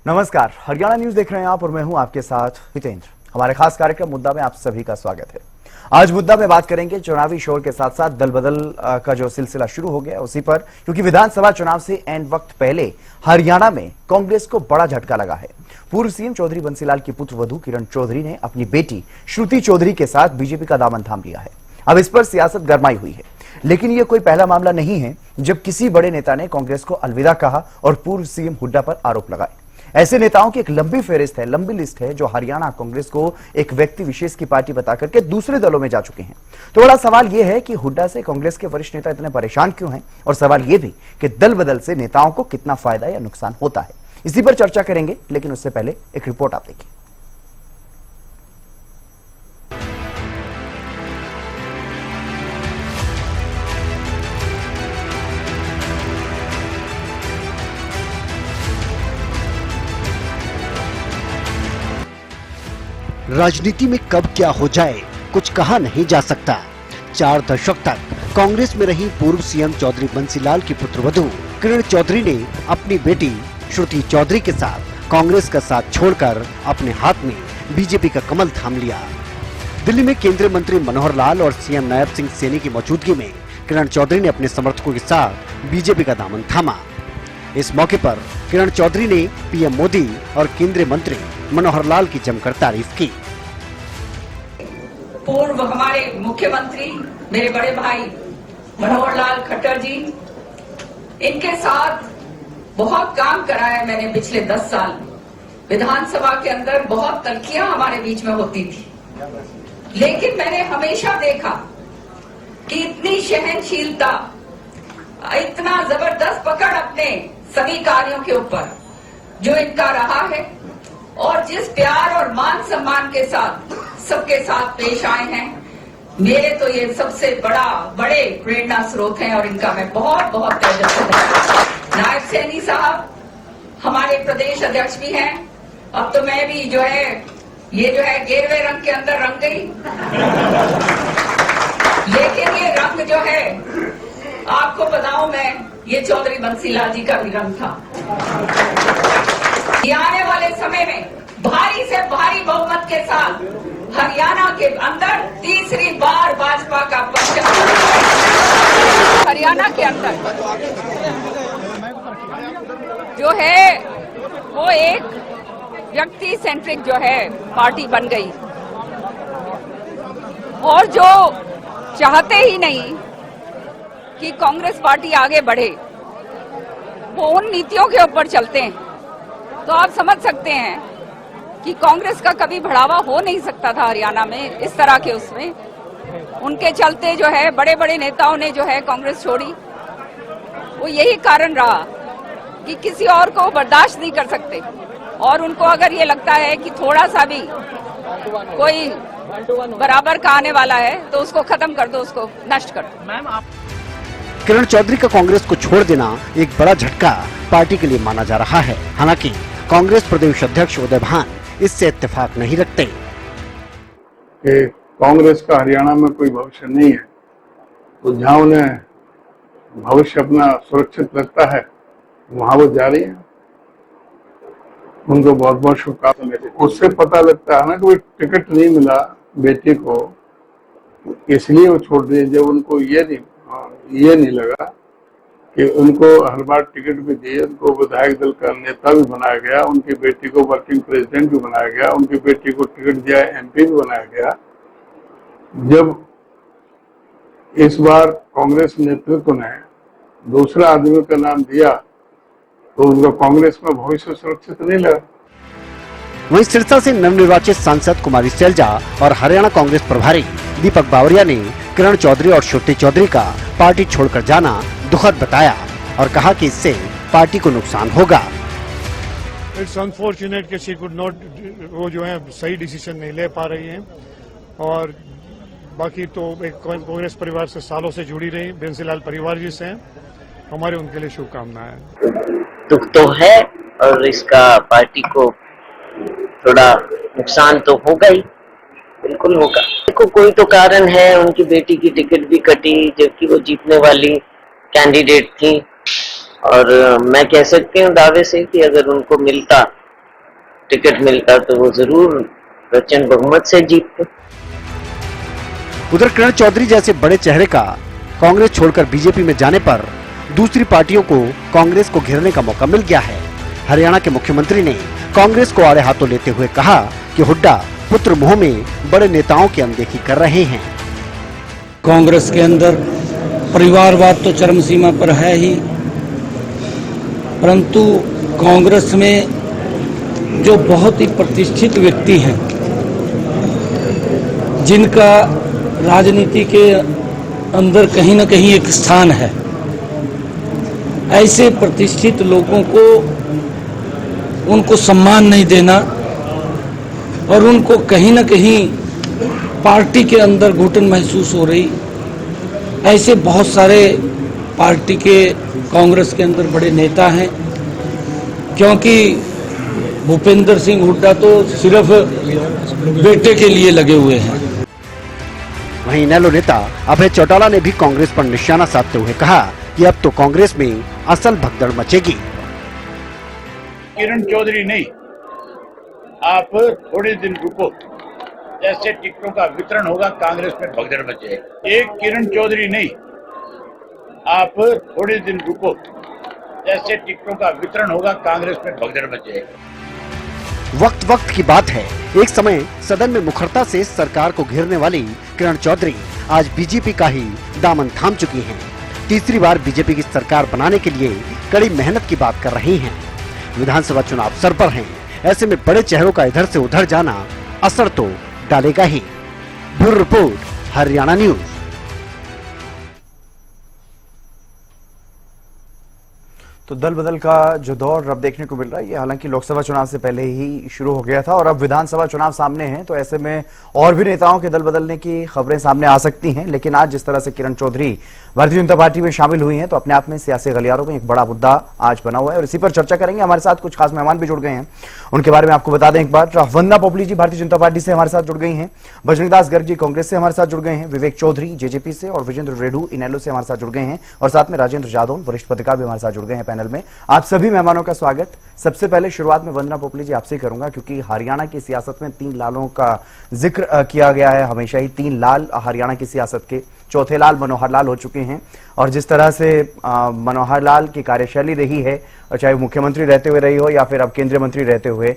नमस्कार, हरियाणा न्यूज देख रहे हैं आप और मैं हूं आपके साथ हितेंद्र। हमारे खास कार्यक्रम मुद्दा में आप सभी का स्वागत है। आज मुद्दा में बात करेंगे चुनावी शोर के साथ साथ दल बदल का जो सिलसिला शुरू हो गया उसी पर, क्योंकि विधानसभा चुनाव से एंड वक्त पहले हरियाणा में कांग्रेस को बड़ा झटका लगा है। पूर्व सीएम चौधरी बंसीलाल की पुत्रवधू किरण चौधरी ने अपनी बेटी श्रुति चौधरी के साथ बीजेपी का दामन थाम लिया है। अब इस पर सियासत गरमाई हुई है, लेकिन यह कोई पहला मामला नहीं है जब किसी बड़े नेता ने कांग्रेस को अलविदा कहा और पूर्व सीएम हुड्डा पर आरोप लगाए। ऐसे नेताओं की एक लंबी फेहरिस्त है, लंबी लिस्ट है, जो हरियाणा कांग्रेस को एक व्यक्ति विशेष की पार्टी बता करके दूसरे दलों में जा चुके हैं। तो बड़ा सवाल यह है कि हुड्डा से कांग्रेस के वरिष्ठ नेता इतने परेशान क्यों हैं, और सवाल यह भी कि दल बदल से नेताओं को कितना फायदा या नुकसान होता है। इसी पर चर्चा करेंगे, लेकिन उससे पहले एक रिपोर्ट आप देखिए। राजनीति में कब क्या हो जाए कुछ कहा नहीं जा सकता। 4 दशक तक कांग्रेस में रही पूर्व सीएम चौधरी बंसीलाल की पुत्रवधू किरण चौधरी ने अपनी बेटी श्रुति चौधरी के साथ कांग्रेस का साथ छोड़कर अपने हाथ में बीजेपी का कमल थाम लिया। दिल्ली में केंद्रीय मंत्री मनोहर लाल और सीएम नायब सिंह सैनी की मौजूदगी में किरण चौधरी ने अपने समर्थकों के साथ बीजेपी का दामन थामा। इस मौके पर किरण चौधरी ने पीएम मोदी और केंद्रीय मंत्री मनोहर लाल की जमकर तारीफ की। पूर्व हमारे मुख्यमंत्री मेरे बड़े भाई मनोहर लाल खट्टर जी, इनके साथ बहुत काम करा है मैंने पिछले 10 साल। विधानसभा के अंदर बहुत तल्खियां हमारे बीच में होती थी, लेकिन मैंने हमेशा देखा कि इतनी सहनशीलता, इतना जबरदस्त पकड़ अपने सभी कार्यों के ऊपर जो इनका रहा है, और जिस प्यार और मान सम्मान के साथ सबके साथ पेश आए हैं, मेरे तो ये सबसे बड़े प्रेरणा स्रोत हैं, और इनका मैं बहुत बहुत तहे दिल से धन्यवाद। नायब सैनी साहब हमारे प्रदेश अध्यक्ष भी हैं। अब तो मैं भी जो है गेरुए रंग के अंदर रंग गई, लेकिन ये रंग जो है आपको बताऊं मैं, ये चौधरी बंसीलाल जी का भी रंग था। ये आने वाले समय में भारी से भारी बहुमत के साथ हरियाणा के अंदर तीसरी बार भाजपा का पक्ष, हरियाणा के अंदर जो है वो एक व्यक्ति सेंट्रिक जो है पार्टी बन गई, और जो चाहते ही नहीं कि कांग्रेस पार्टी आगे बढ़े, वो उन नीतियों के ऊपर चलते हैं। तो आप समझ सकते हैं कि कांग्रेस का कभी बढ़ावा हो नहीं सकता था हरियाणा में इस तरह के। उसमें उनके चलते जो है बड़े बड़े नेताओं ने जो है कांग्रेस छोड़ी। वो यही कारण रहा कि किसी और को बर्दाश्त नहीं कर सकते, और उनको अगर ये लगता है कि थोड़ा सा भी कोई बराबर का आने वाला है तो उसको खत्म कर दो, उसको नष्ट कर दो। किरण चौधरी का कांग्रेस को छोड़ देना एक बड़ा झटका पार्टी के लिए माना जा रहा है। हालांकि कांग्रेस प्रदेश अध्यक्ष उदय भान इससे इत्तेफाक नहीं रखते। कांग्रेस का हरियाणा में कोई भविष्य नहीं है, तो जहां उन्हें भविष्य अपना सुरक्षित लगता है वहां वो जा रही है। उनको बहुत बहुत शुभकामनाएं। उससे पता लगता है ना कि टिकट नहीं मिला बेटी को, इसलिए वो छोड़ रही है। जब उनको ये नहीं लगा कि उनको हर बार टिकट भी दिए, उनको विधायक दल का नेता भी बनाया गया, उनकी बेटी को वर्किंग प्रेसिडेंट भी बनाया गया, उनकी बेटी को टिकट दिया एमपी भी बनाया गया। जब इस बार कांग्रेस नेतृत्व ने दूसरा आदमी का नाम दिया तो उनका कांग्रेस में भविष्य सुरक्षित नहीं लगा। वहीं सिरसा से नवनिर्वाचित सांसद कुमारी सैलजा और हरियाणा कांग्रेस प्रभारी दीपक बावरिया ने किरण चौधरी और श्रुति चौधरी का पार्टी छोड़कर जाना दुखद बताया और कहा कि इससे पार्टी को नुकसान होगा। इट्स अनफॉर्चुनेट कि शी कुड नॉट, वो जो है सही डिसीजन नहीं ले पा रही हैं, और बाकी तो एक कांग्रेस परिवार से सालों से जुड़ी रही बंसीलाल परिवार जी से हैं, हमारे उनके लिए शुभकामनाएं। दुख तो है, और इसका पार्टी को थोड़ा नुकसान तो होगा ही, बिल्कुल होगा। देखो कोई तो कारण है, उनकी बेटी की टिकट भी कटी जबकि वो जीतने वाली कैंडिडेट थी, और मैं कह सकती हूँ दावे से कि अगर उनको मिलता टिकट मिलता तो वो जरूर प्रचंड बहुमत से जीतते। उधर किरण चौधरी जैसे बड़े चेहरे का कांग्रेस छोड़कर बीजेपी में जाने पर दूसरी पार्टियों को कांग्रेस को घेरने का मौका मिल गया है। हरियाणा के मुख्यमंत्री ने कांग्रेस को आड़े हाथों लेते हुए कहा कि हुड्डा पुत्र मोह में बड़े नेताओं की अनदेखी कर रहे हैं। कांग्रेस के अंदर परिवारवाद तो चरम सीमा पर है ही, परंतु कांग्रेस में जो बहुत ही प्रतिष्ठित व्यक्ति हैं, जिनका राजनीति के अंदर कहीं न कहीं एक स्थान है, ऐसे प्रतिष्ठित लोगों को उनको सम्मान नहीं देना और उनको कहीं न कहीं पार्टी के अंदर घुटन महसूस हो रही, ऐसे बहुत सारे पार्टी के कांग्रेस के अंदर बड़े नेता हैं। क्योंकि भूपेंद्र सिंह हुड्डा तो सिर्फ बेटे के लिए लगे हुए हैं। वहीं इनेलो नेता अभय चौटाला ने भी कांग्रेस पर निशाना साधते हुए कहा कि अब तो कांग्रेस में असल भगदड़ मचेगी। किरण चौधरी नहीं, आप थोड़े दिन रुको, जैसे टिकटों का वितरण होगा कांग्रेस में भगदड़ मचेगी। एक किरण चौधरी नहीं, आप थोड़े दिन रुको, जैसे टिकटों का वितरण होगा कांग्रेस में भगदड़ मचेगी। वक्त की बात है, एक समय सदन में मुखरता से सरकार को घेरने वाली किरण चौधरी आज बीजेपी का ही दामन थाम चुकी हैं। तीसरी बार बीजेपी की सरकार बनाने के लिए कड़ी मेहनत की बात कर रही हैं। विधानसभा चुनाव सर पर हैं, ऐसे में बड़े चेहरों का इधर से उधर जाना असर तो डालेगा ही। Bureau report, Haryana news. तो दल बदल का जो दौर अब देखने को मिल रहा है, ये हालांकि लोकसभा चुनाव से पहले ही शुरू हो गया था और अब विधानसभा चुनाव सामने हैं, तो ऐसे में और भी नेताओं के दल बदलने की खबरें सामने आ सकती हैं। लेकिन आज जिस तरह से किरण चौधरी भारतीय जनता पार्टी में शामिल हुई हैं, तो अपने आप में सियासी गलियारों में एक बड़ा मुद्दा आज बना हुआ है और इसी पर चर्चा करेंगे। हमारे साथ कुछ खास मेहमान भी जुड़ गए हैं, उनके बारे में आपको बता दें एक बार। वंदना पोपली जी भारतीय जनता पार्टी से हमारे साथ जुड़ गई हैं, बजरंगदास गर्ग जी कांग्रेस से हमारे साथ जुड़ गए हैं, विवेक चौधरी जेजेपी से और विजेंद्र रेड्डू इनेलो से हमारे साथ जुड़ गए हैं और साथ में राजेंद्र जादव वरिष्ठ पत्रकार भी हमारे साथ जुड़ गए हैं पैनल में। आप सभी मेहमानों का स्वागत। सबसे पहले शुरुआत में वंदना पोपली जी आपसे ही करूंगा, क्योंकि हरियाणा की सियासत में 3 लालों का जिक्र किया गया है हमेशा ही। 3 लाल हरियाणा की सियासत के, चौथे लाल मनोहर लाल हो चुके हैं और जिस तरह से मनोहर लाल की कार्यशैली रही है, चाहे मुख्यमंत्री रहते हुए रही हो या फिर अब केंद्रीय मंत्री रहते हुए,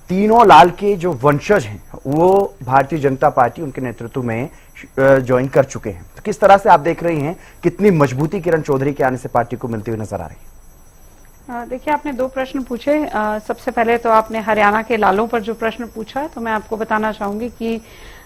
तीनों लाल के जो वंशज हैं वो भारतीय जनता पार्टी उनके नेतृत्व में ज्वाइन कर चुके हैं। तो किस तरह से आप देख रही हैं, कितनी मजबूती किरण चौधरी के आने से पार्टी को मिलती हुई नजर आ रही है? देखिए, आपने 2 प्रश्न पूछे। सबसे पहले तो आपने हरियाणा के लालों पर जो प्रश्न पूछा है, तो मैं आपको बताना चाहूंगी कि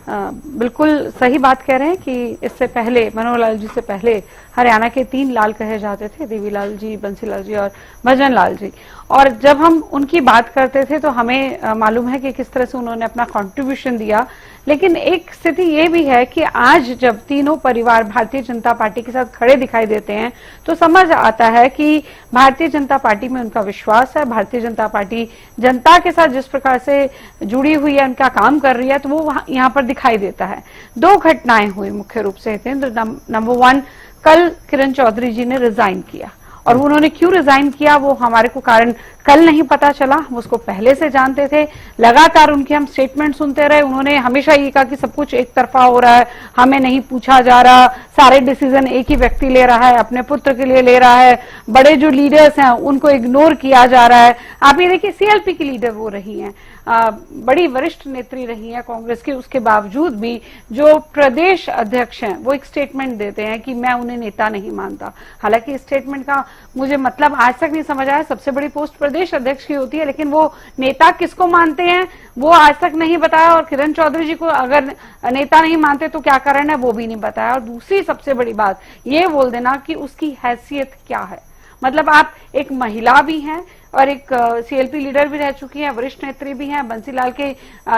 बिल्कुल सही बात कह रहे हैं कि इससे पहले, मनोहर लाल जी से पहले हरियाणा के 3 लाल कहे जाते थे, देवीलाल जी, बंसीलाल जी और भजन लाल जी। और जब हम उनकी बात करते थे तो हमें मालूम है कि किस तरह से उन्होंने अपना कंट्रीब्यूशन दिया। लेकिन एक स्थिति ये भी है कि आज जब तीनों परिवार भारतीय जनता पार्टी के साथ खड़े दिखाई देते हैं, तो समझ आता है कि भारतीय जनता पार्टी में उनका विश्वास है। भारतीय जनता पार्टी जनता के साथ जिस प्रकार से जुड़ी हुई है, उनका काम कर रही है, तो वो यहाँ पर दिखाई देता है। 2 घटनाएं हुई मुख्य रूप से। नंबर 1, कल किरण चौधरी जी ने रिजाइन किया और उन्होंने क्यों रिजाइन किया वो हमारे को कारण कल नहीं पता चला, हम उसको पहले से जानते थे। लगातार उनके हम स्टेटमेंट सुनते रहे। उन्होंने हमेशा ये कहा कि सब कुछ एक तरफा हो रहा है, हमें नहीं पूछा जा रहा, सारे डिसीजन एक ही व्यक्ति ले रहा है, अपने पुत्र के लिए ले रहा है, बड़े जो लीडर्स हैं उनको इग्नोर किया जा रहा है। आप ये देखिए, सीएलपी की लीडर वो रही हैं, बड़ी वरिष्ठ नेत्री रही हैं कांग्रेस की, उसके बावजूद भी जो प्रदेश अध्यक्ष हैं वो एक स्टेटमेंट देते हैं कि मैं उन्हें नेता नहीं मानता। हालांकि इस स्टेटमेंट का मुझे मतलब आज तक नहीं समझ आया। सबसे बड़ी पोस्ट प्रदेश अध्यक्ष की होती है, लेकिन वो नेता किसको मानते हैं वो आज तक नहीं बताया। और किरण चौधरी जी को अगर नेता नहीं मानते तो क्या कारण है वो भी नहीं बताया। और दूसरी सबसे बड़ी बात ये बोल देना कि उसकी हैसियत क्या है। मतलब आप एक महिला भी हैं और एक सीएलपी लीडर भी रह चुकी हैं, वरिष्ठ नेत्री भी हैं, बंसीलाल के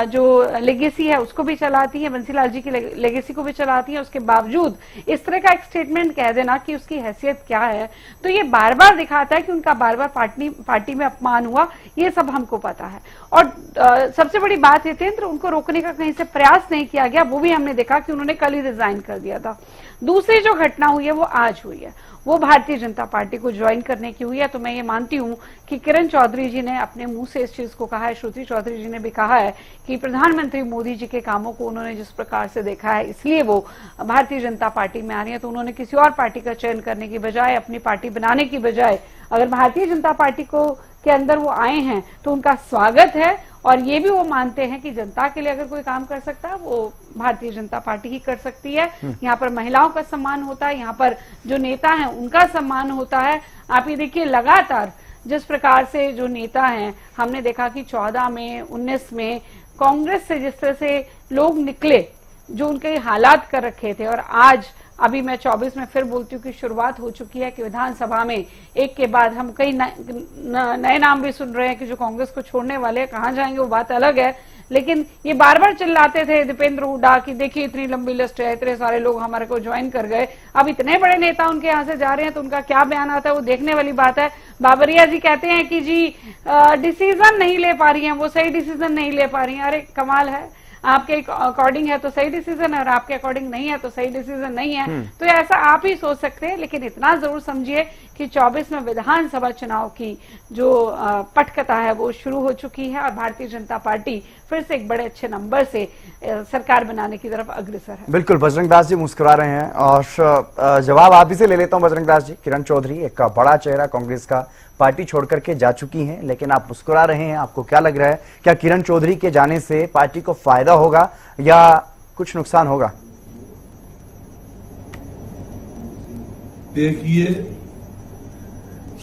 जो लेगेसी है उसको भी चलाती है, बंसीलाल जी की लेगेसी को भी चलाती है। उसके बावजूद इस तरह का एक स्टेटमेंट कह देना कि उसकी हैसियत क्या है, तो ये बार बार दिखाता है कि उनका बार बार पार्टी में अपमान हुआ, ये सब हमको पता है। और सबसे बड़ी बात हितेंद्र, उनको रोकने का कहीं से प्रयास नहीं किया गया, वो भी हमने देखा कि उन्होंने कल ही रिजाइन कर दिया था। दूसरी जो घटना हुई है वो आज हुई है, वो भारतीय जनता पार्टी को ज्वाइन करने की हुई है। तो मैं ये मानती हूं कि किरण चौधरी जी ने अपने मुंह से इस चीज को कहा है, श्रुति चौधरी जी ने भी कहा है कि प्रधानमंत्री मोदी जी के कामों को उन्होंने जिस प्रकार से देखा है इसलिए वो भारतीय जनता पार्टी में आ रही है। तो उन्होंने किसी और पार्टी का चयन करने की बजाय, अपनी पार्टी बनाने की बजाय अगर भारतीय जनता पार्टी को के अंदर वो आए हैं तो उनका स्वागत है। और ये भी वो मानते हैं कि जनता के लिए अगर कोई काम कर सकता है वो भारतीय जनता पार्टी ही कर सकती है। यहाँ पर महिलाओं का सम्मान होता है, यहाँ पर जो नेता हैं उनका सम्मान होता है। आप ये देखिए लगातार जिस प्रकार से जो नेता हैं, हमने देखा कि 14 में 19 में कांग्रेस से जिस तरह से लोग निकले, जो उनके हालात कर रखे थे, और आज अभी मैं 24 में फिर बोलती हूँ कि शुरुआत हो चुकी है कि विधानसभा में एक के बाद हम कई नए नाम भी सुन रहे हैं कि जो कांग्रेस को छोड़ने वाले हैं, कहाँ जाएंगे वो बात अलग है। लेकिन ये बार बार चिल्लाते थे दीपेंद्र हुड्डा कि देखिए इतनी लंबी लिस्ट है, इतने सारे लोग हमारे को ज्वाइन कर गए। अब इतने बड़े नेता उनके यहाँ से जा रहे हैं तो उनका क्या बयान आता है वो देखने वाली बात है। बाबरिया जी कहते हैं कि जी डिसीजन नहीं ले पा रही हैं, वो सही डिसीजन नहीं ले पा रही हैं। अरे कमाल है, आपके अकॉर्डिंग है तो सही डिसीजन है और आपके अकॉर्डिंग नहीं है तो सही डिसीजन नहीं है। तो ऐसा आप ही सोच सकते हैं, लेकिन इतना जरूर समझिए कि 24 में विधानसभा चुनाव की जो पटकथा है वो शुरू हो चुकी है और भारतीय जनता पार्टी फिर से एक बड़े अच्छे नंबर से सरकार बनाने की तरफ अग्रसर है। बिल्कुल, बजरंग दास जी मुस्कुरा रहे हैं और जवाब आप ही से ले लेता हूं। बजरंग दास जी, किरण चौधरी एक बड़ा चेहरा कांग्रेस का पार्टी छोड़ करके जा चुकी हैं, लेकिन आप मुस्कुरा रहे हैं, आपको क्या लग रहा है, क्या किरण चौधरी के जाने से पार्टी को फायदा होगा या कुछ नुकसान होगा? देखिए,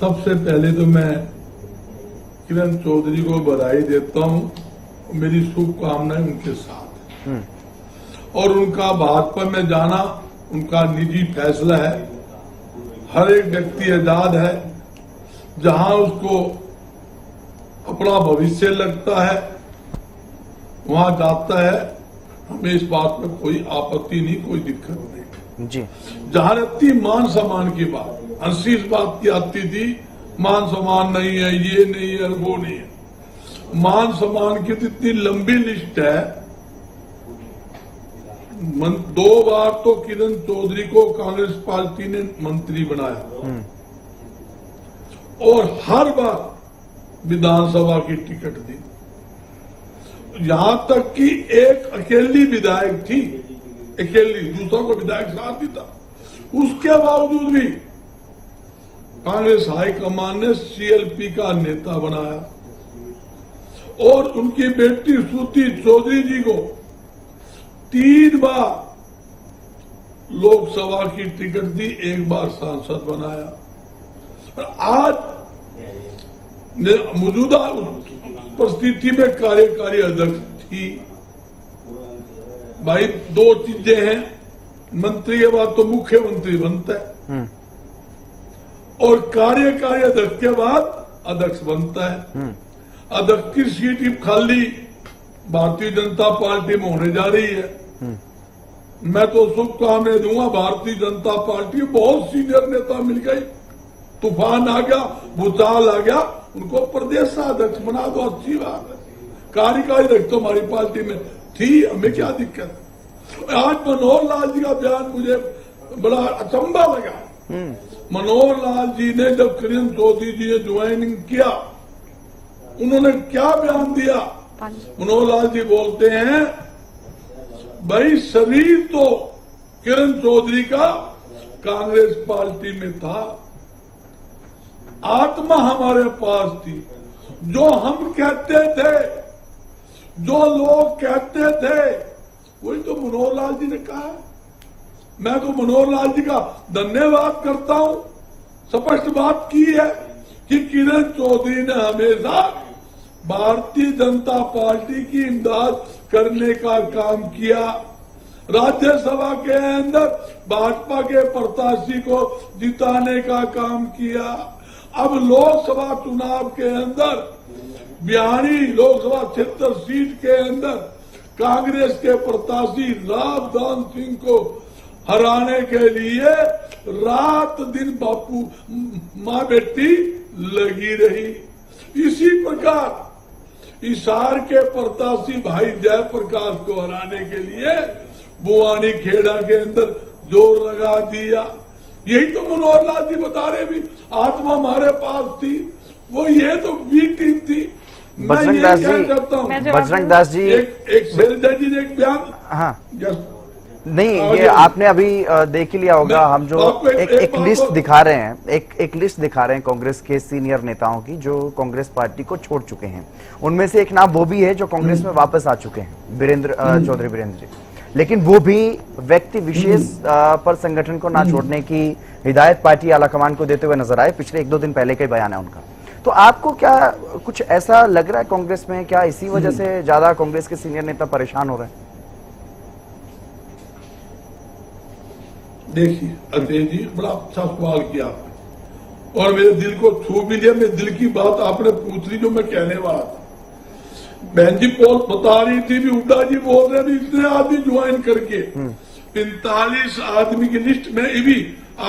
सबसे पहले तो मैं किरण चौधरी को बधाई देता हूं, मेरी शुभकामनाएं उनके साथ हैं। और उनका भाजपा में जाना उनका निजी फैसला है। हर एक व्यक्ति आजाद है, जहां उसको अपना भविष्य लगता है वहां जाता है। हमें इस बात में कोई आपत्ति नहीं, कोई दिक्कत नहीं जी। जहां रहती मान सम्मान की बात, हंसी इस बात की आती थी मान सम्मान नहीं है, ये नहीं है, वो नहीं है। मान सम्मान की तो इतनी लंबी लिस्ट है। 2 बार तो किरण चौधरी को कांग्रेस पार्टी ने मंत्री बनाया और हर बार विधानसभा की टिकट दी। यहां तक कि एक अकेली विधायक थी, अकेली, दूसरा को विधायक साथ ही था। उसके बावजूद भी कांग्रेस हाईकमान ने सीएलपी का नेता बनाया और उनकी बेटी श्रुति चौधरी जी को 3 बार लोकसभा की टिकट दी, 1 बार सांसद बनाया। आज मौजूदा परिस्थिति में कार्यकारी अध्यक्ष थी। भाई 2 चीजें हैं, मंत्री के बाद तो मुख्यमंत्री बनता है और कार्यकारी अध्यक्ष के बाद अध्यक्ष बनता है। अध्यक्ष की सीट खाली भारतीय जनता पार्टी में होने जा रही है। मैं तो शुभकामनाएं दूंगा, भारतीय जनता पार्टी बहुत सीनियर नेता मिल गई, तूफान आ गया, भूचाल आ गया, उनको प्रदेश अध्यक्ष बना दो, अच्छी बात है। कार्यकारी अध्यक्ष तो हमारी पार्टी में थी, हमें क्या दिक्कत है। आज मनोहर लाल जी का बयान मुझे बड़ा अचंभा लगा। मनोहर लाल जी ने जब किरण चौधरी जी ने ज्वाइनिंग किया, उन्होंने क्या बयान दिया? मनोहर लाल जी बोलते हैं भाई शरीर तो किरण चौधरी का कांग्रेस पार्टी में था, आत्मा हमारे पास थी। जो हम कहते थे, जो लोग कहते थे, वही तो मनोहर लाल जी ने कहा। मैं तो मनोहर लाल जी का धन्यवाद करता हूं। स्पष्ट बात की है कि किरण चौधरी ने हमेशा भारतीय जनता पार्टी की इमदाद करने का काम किया। राज्यसभा के अंदर भाजपा के प्रत्याशी को जिताने का काम किया। अब लोकसभा चुनाव के अंदर बिहारी लोकसभा क्षेत्र सीट के अंदर कांग्रेस के प्रत्याशी रावदान सिंह को हराने के लिए रात दिन बापू मां बेटी लगी रही। इसी प्रकार हिसार के प्रत्याशी भाई जयप्रकाश को हराने के लिए बुआनी खेड़ा के अंदर जोर लगा दिया। यही तो मनोहर लाल जी बता रहे भी, आत्मा हमारे पास थी। वो ये तो वीक टीम थी। मैं बजरंग ये दास क्या जी, करता हूँ, बजरंग दास जी, एक शैलजा जी ने एक बयान, हाँ जस्ट नहीं, ये आपने अभी देख ही लिया होगा। हम जो आपको एक लिस्ट दिखा रहे हैं, एक लिस्ट दिखा रहे हैं कांग्रेस के सीनियर नेताओं की जो कांग्रेस पार्टी को छोड़ चुके हैं। उनमें से एक नाम वो भी है जो कांग्रेस में वापस आ चुके हैं, चौधरी वीरेंद्र जी। लेकिन वो भी व्यक्ति विशेष पर संगठन को ना छोड़ने की हिदायत पार्टी आलाकमान को देते हुए नजर आए। पिछले 1-2 दिन पहले का बयान है उनका। तो आपको क्या कुछ ऐसा लग रहा है कांग्रेस में, क्या इसी वजह से ज्यादा कांग्रेस के सीनियर नेता परेशान हो रहे हैं? देखिए अजय जी, बड़ा अच्छा सवाल किया आपने और मेरे दिल को छू भी लिया। मेरे दिल की बात आपने पूछ ली जो मैं कहने वाला था। बहन जी पोल बता रही थी भी हुड्डा जी बोल रहे हैं इतने आदमी ज्वाइन करके 45 आदमी की लिस्ट में भी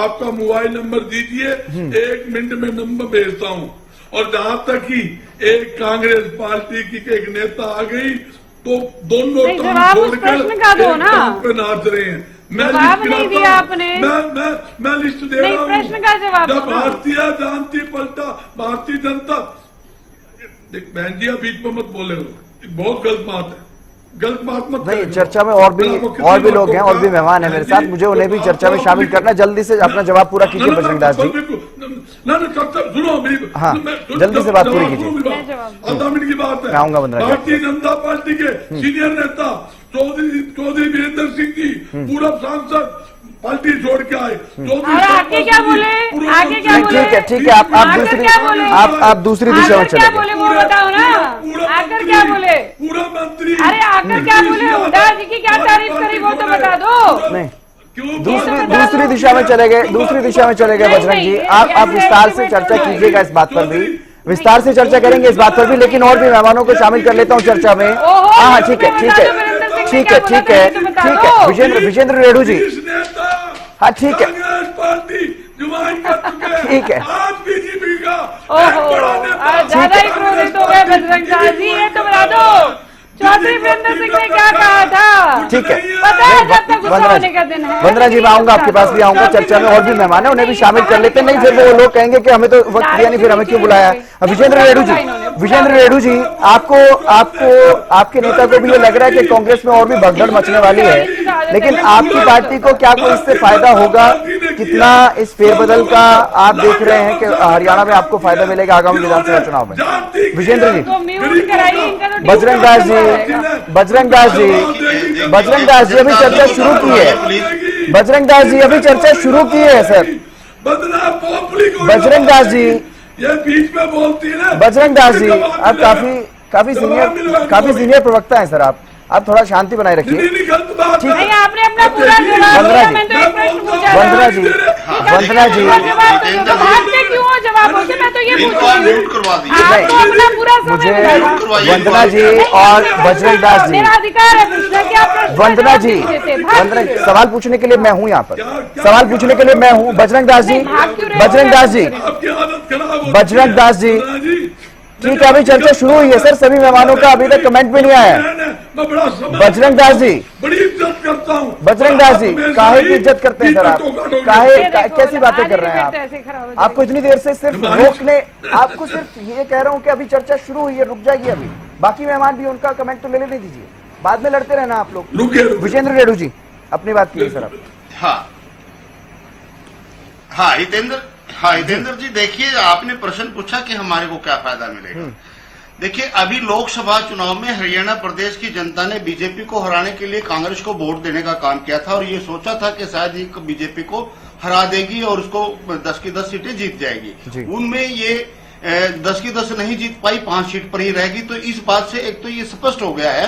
आपका मोबाइल नंबर दीजिए, 1 मिनट में नंबर भेजता हूँ। और जहां तक कि एक कांग्रेस पार्टी की एक नेता आ गई तो दोनों जवाब उस प्रश्न का दो ना, पे नाच रहे हैं। मैं जवाब नहीं दिया आपने। मैं लिस्ट दे रहा हूँ। प्रश्न का जवाब जब दो ना। भारतीय जानती पलटा भारतीय जनता, देख बहन जी आप बीच में मत बोले हो, बहुत गलत बात है, गलत बात मत नहीं। करें। चर्चा में और भी लोग हैं, और भी मेहमान हैं मेरे साथ, मुझे उन्हें भी चर्चा में शामिल करना। जल्दी से अपना जवाब पूरा कीजिए बजरंग दास जी। सुनो मेरी, हाँ, जल्दी से बात पूरी कीजिए। आधा मिनट की बात है। मैं आऊंगा वंदना जी। भारतीय जनता पार्टी के सीनियर नेता चौधरी वीरेंद्र सिंह जी, पूर्व सांसद, पार्टी छोड़ के आए। आगे क्या बोले, आगे क्या बोले? ठीक है, आप दूसरी दिशा में चले बोले वो बताओ ना, आकर क्या बोले? पूरा मंत्री, अरे आकर क्या बोले? हुड्डा जी की क्या तारीफ करी वो तो बता दो। नहीं, दूसरी दिशा में चले गए, दूसरी दिशा में चले गए बजरंग जी। आप विस्तार से चर्चा कीजिएगा इस बात पर भी, विस्तार से चर्चा करेंगे इस बात पर भी, लेकिन और भी मेहमानों को शामिल कर लेता हूँ चर्चा में। हाँ ठीक है, विजेंद्र रेड्डू जी। हाँ ठीक है, ठीक है। ओहो, ज्यादा ही क्रोधित हो गए बजरंग दास जी, ये तो बता दो चौधरी वीरेंद्र सिंह ने क्या कहा था? ठीक है, पता है जब तक गुस्सा होने का दिन है। वंदना जी मैं आऊंगा, आपके पास भी आऊंगा। चर्चा में और भी मेहमान है, उन्हें भी शामिल कर लेते हैं। नहीं फिर वो लोग कहेंगे कि हमें तो वक्त दिया नहीं, फिर हमें क्यों बुलाया। विजेंद्र रेड्डू जी, आपको आपके नेता को भी ये लग रहा है कि कांग्रेस में और भी भगदड़ मचने वाली है, लेकिन आपकी पार्टी को क्या कोई इससे फायदा होगा? कितना इस फेरबदल का आप देख रहे हैं कि हरियाणा में आपको फायदा मिलेगा आगामी विधानसभा चुनाव में? विजेंद्र जी, बजरंग दास जी अभी चर्चा शुरू की है। बजरंग दास जी अभी चर्चा शुरू की है सर। बजरंग दास जी, ये बीच में बोलती है ना। बजरंग दास जी, आप काफी सीनियर प्रवक्ता हैं सर। आप थोड़ा शांति बनाए रखिए। नहीं, आपने अपना पूरा जवाब दिया, मैं तो एक प्रश्न पूछा था। वंदना जी, भागते क्यों हो जवाबों से? मैं तो ये पूछ रही हूँ, आपको अपना पूरा समय मिला। वंदना जी और बजरंग दास जी, मेरा अधिकार है पूछना कि आप प्रश्न वंदना जी, सवाल पूछने के लिए मैं हूँ यहाँ पर, सवाल पूछने के लिए मैं हूँ। बजरंग दास जी, ठीक है, अभी चर्चा शुरू हुई है सर, सभी मेहमानों का अभी तक कमेंट भी नहीं आया है। बजरंग दास जी, बड़ी इज्जत करता हूँ। बजरंग दास जी, काहे की इज्जत करते हैं सर आप? कैसी बातें कर रहे हैं आप? आपको इतनी देर से सिर्फ रोकने, आपको सिर्फ ये कह रहा हूँ कि अभी चर्चा शुरू हुई है, रुक जाएगी अभी। बाकी मेहमान भी उनका कमेंट तो ले लेने दीजिए, बाद में लड़ते रहना आप लोग। विजेंद्र रेड्डू जी अपनी बात कीजिए सर आप। हितेंद्र जी, देखिए आपने प्रश्न पूछा कि हमारे को क्या फायदा मिलेगा। देखिए अभी लोकसभा चुनाव में हरियाणा प्रदेश की जनता ने बीजेपी को हराने के लिए कांग्रेस को वोट देने का काम किया था और ये सोचा था कि शायद ये बीजेपी को हरा देगी और उसको 10 की 10 सीटें जीत जाएगी। उनमें ये 10 की 10 नहीं जीत पाई, 5 सीट पर ही रहेगी। तो इस बात से एक तो ये स्पष्ट हो गया है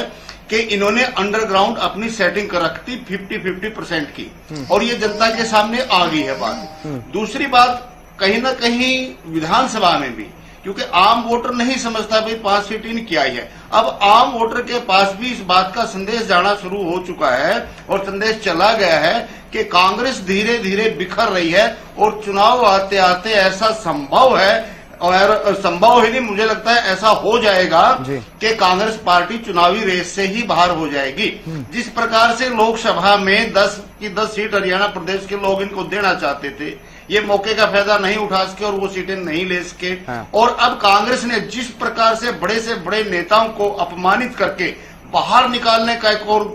कि इन्होंने अंडरग्राउंड अपनी सेटिंग कर रखी थी 50-50% की, और ये जनता के सामने आ गई है बात। दूसरी बात, कहीं ना कहीं विधानसभा में भी, क्योंकि आम वोटर नहीं समझता भाई 5 सीट इनकी आई है, अब आम वोटर के पास भी इस बात का संदेश जाना शुरू हो चुका है और संदेश चला गया है कि कांग्रेस धीरे धीरे बिखर रही है और चुनाव आते आते ऐसा संभव है, और संभव ही नहीं, मुझे लगता है ऐसा हो जाएगा कि कांग्रेस पार्टी चुनावी रेस से ही बाहर हो जाएगी। जिस प्रकार से लोकसभा में 10 की 10 सीट हरियाणा प्रदेश के लोग इनको देना चाहते थे, ये मौके का फायदा नहीं उठा सके और वो सीटें नहीं ले सके। हाँ। और अब कांग्रेस ने जिस प्रकार से बड़े नेताओं को अपमानित करके बाहर निकालने का एक और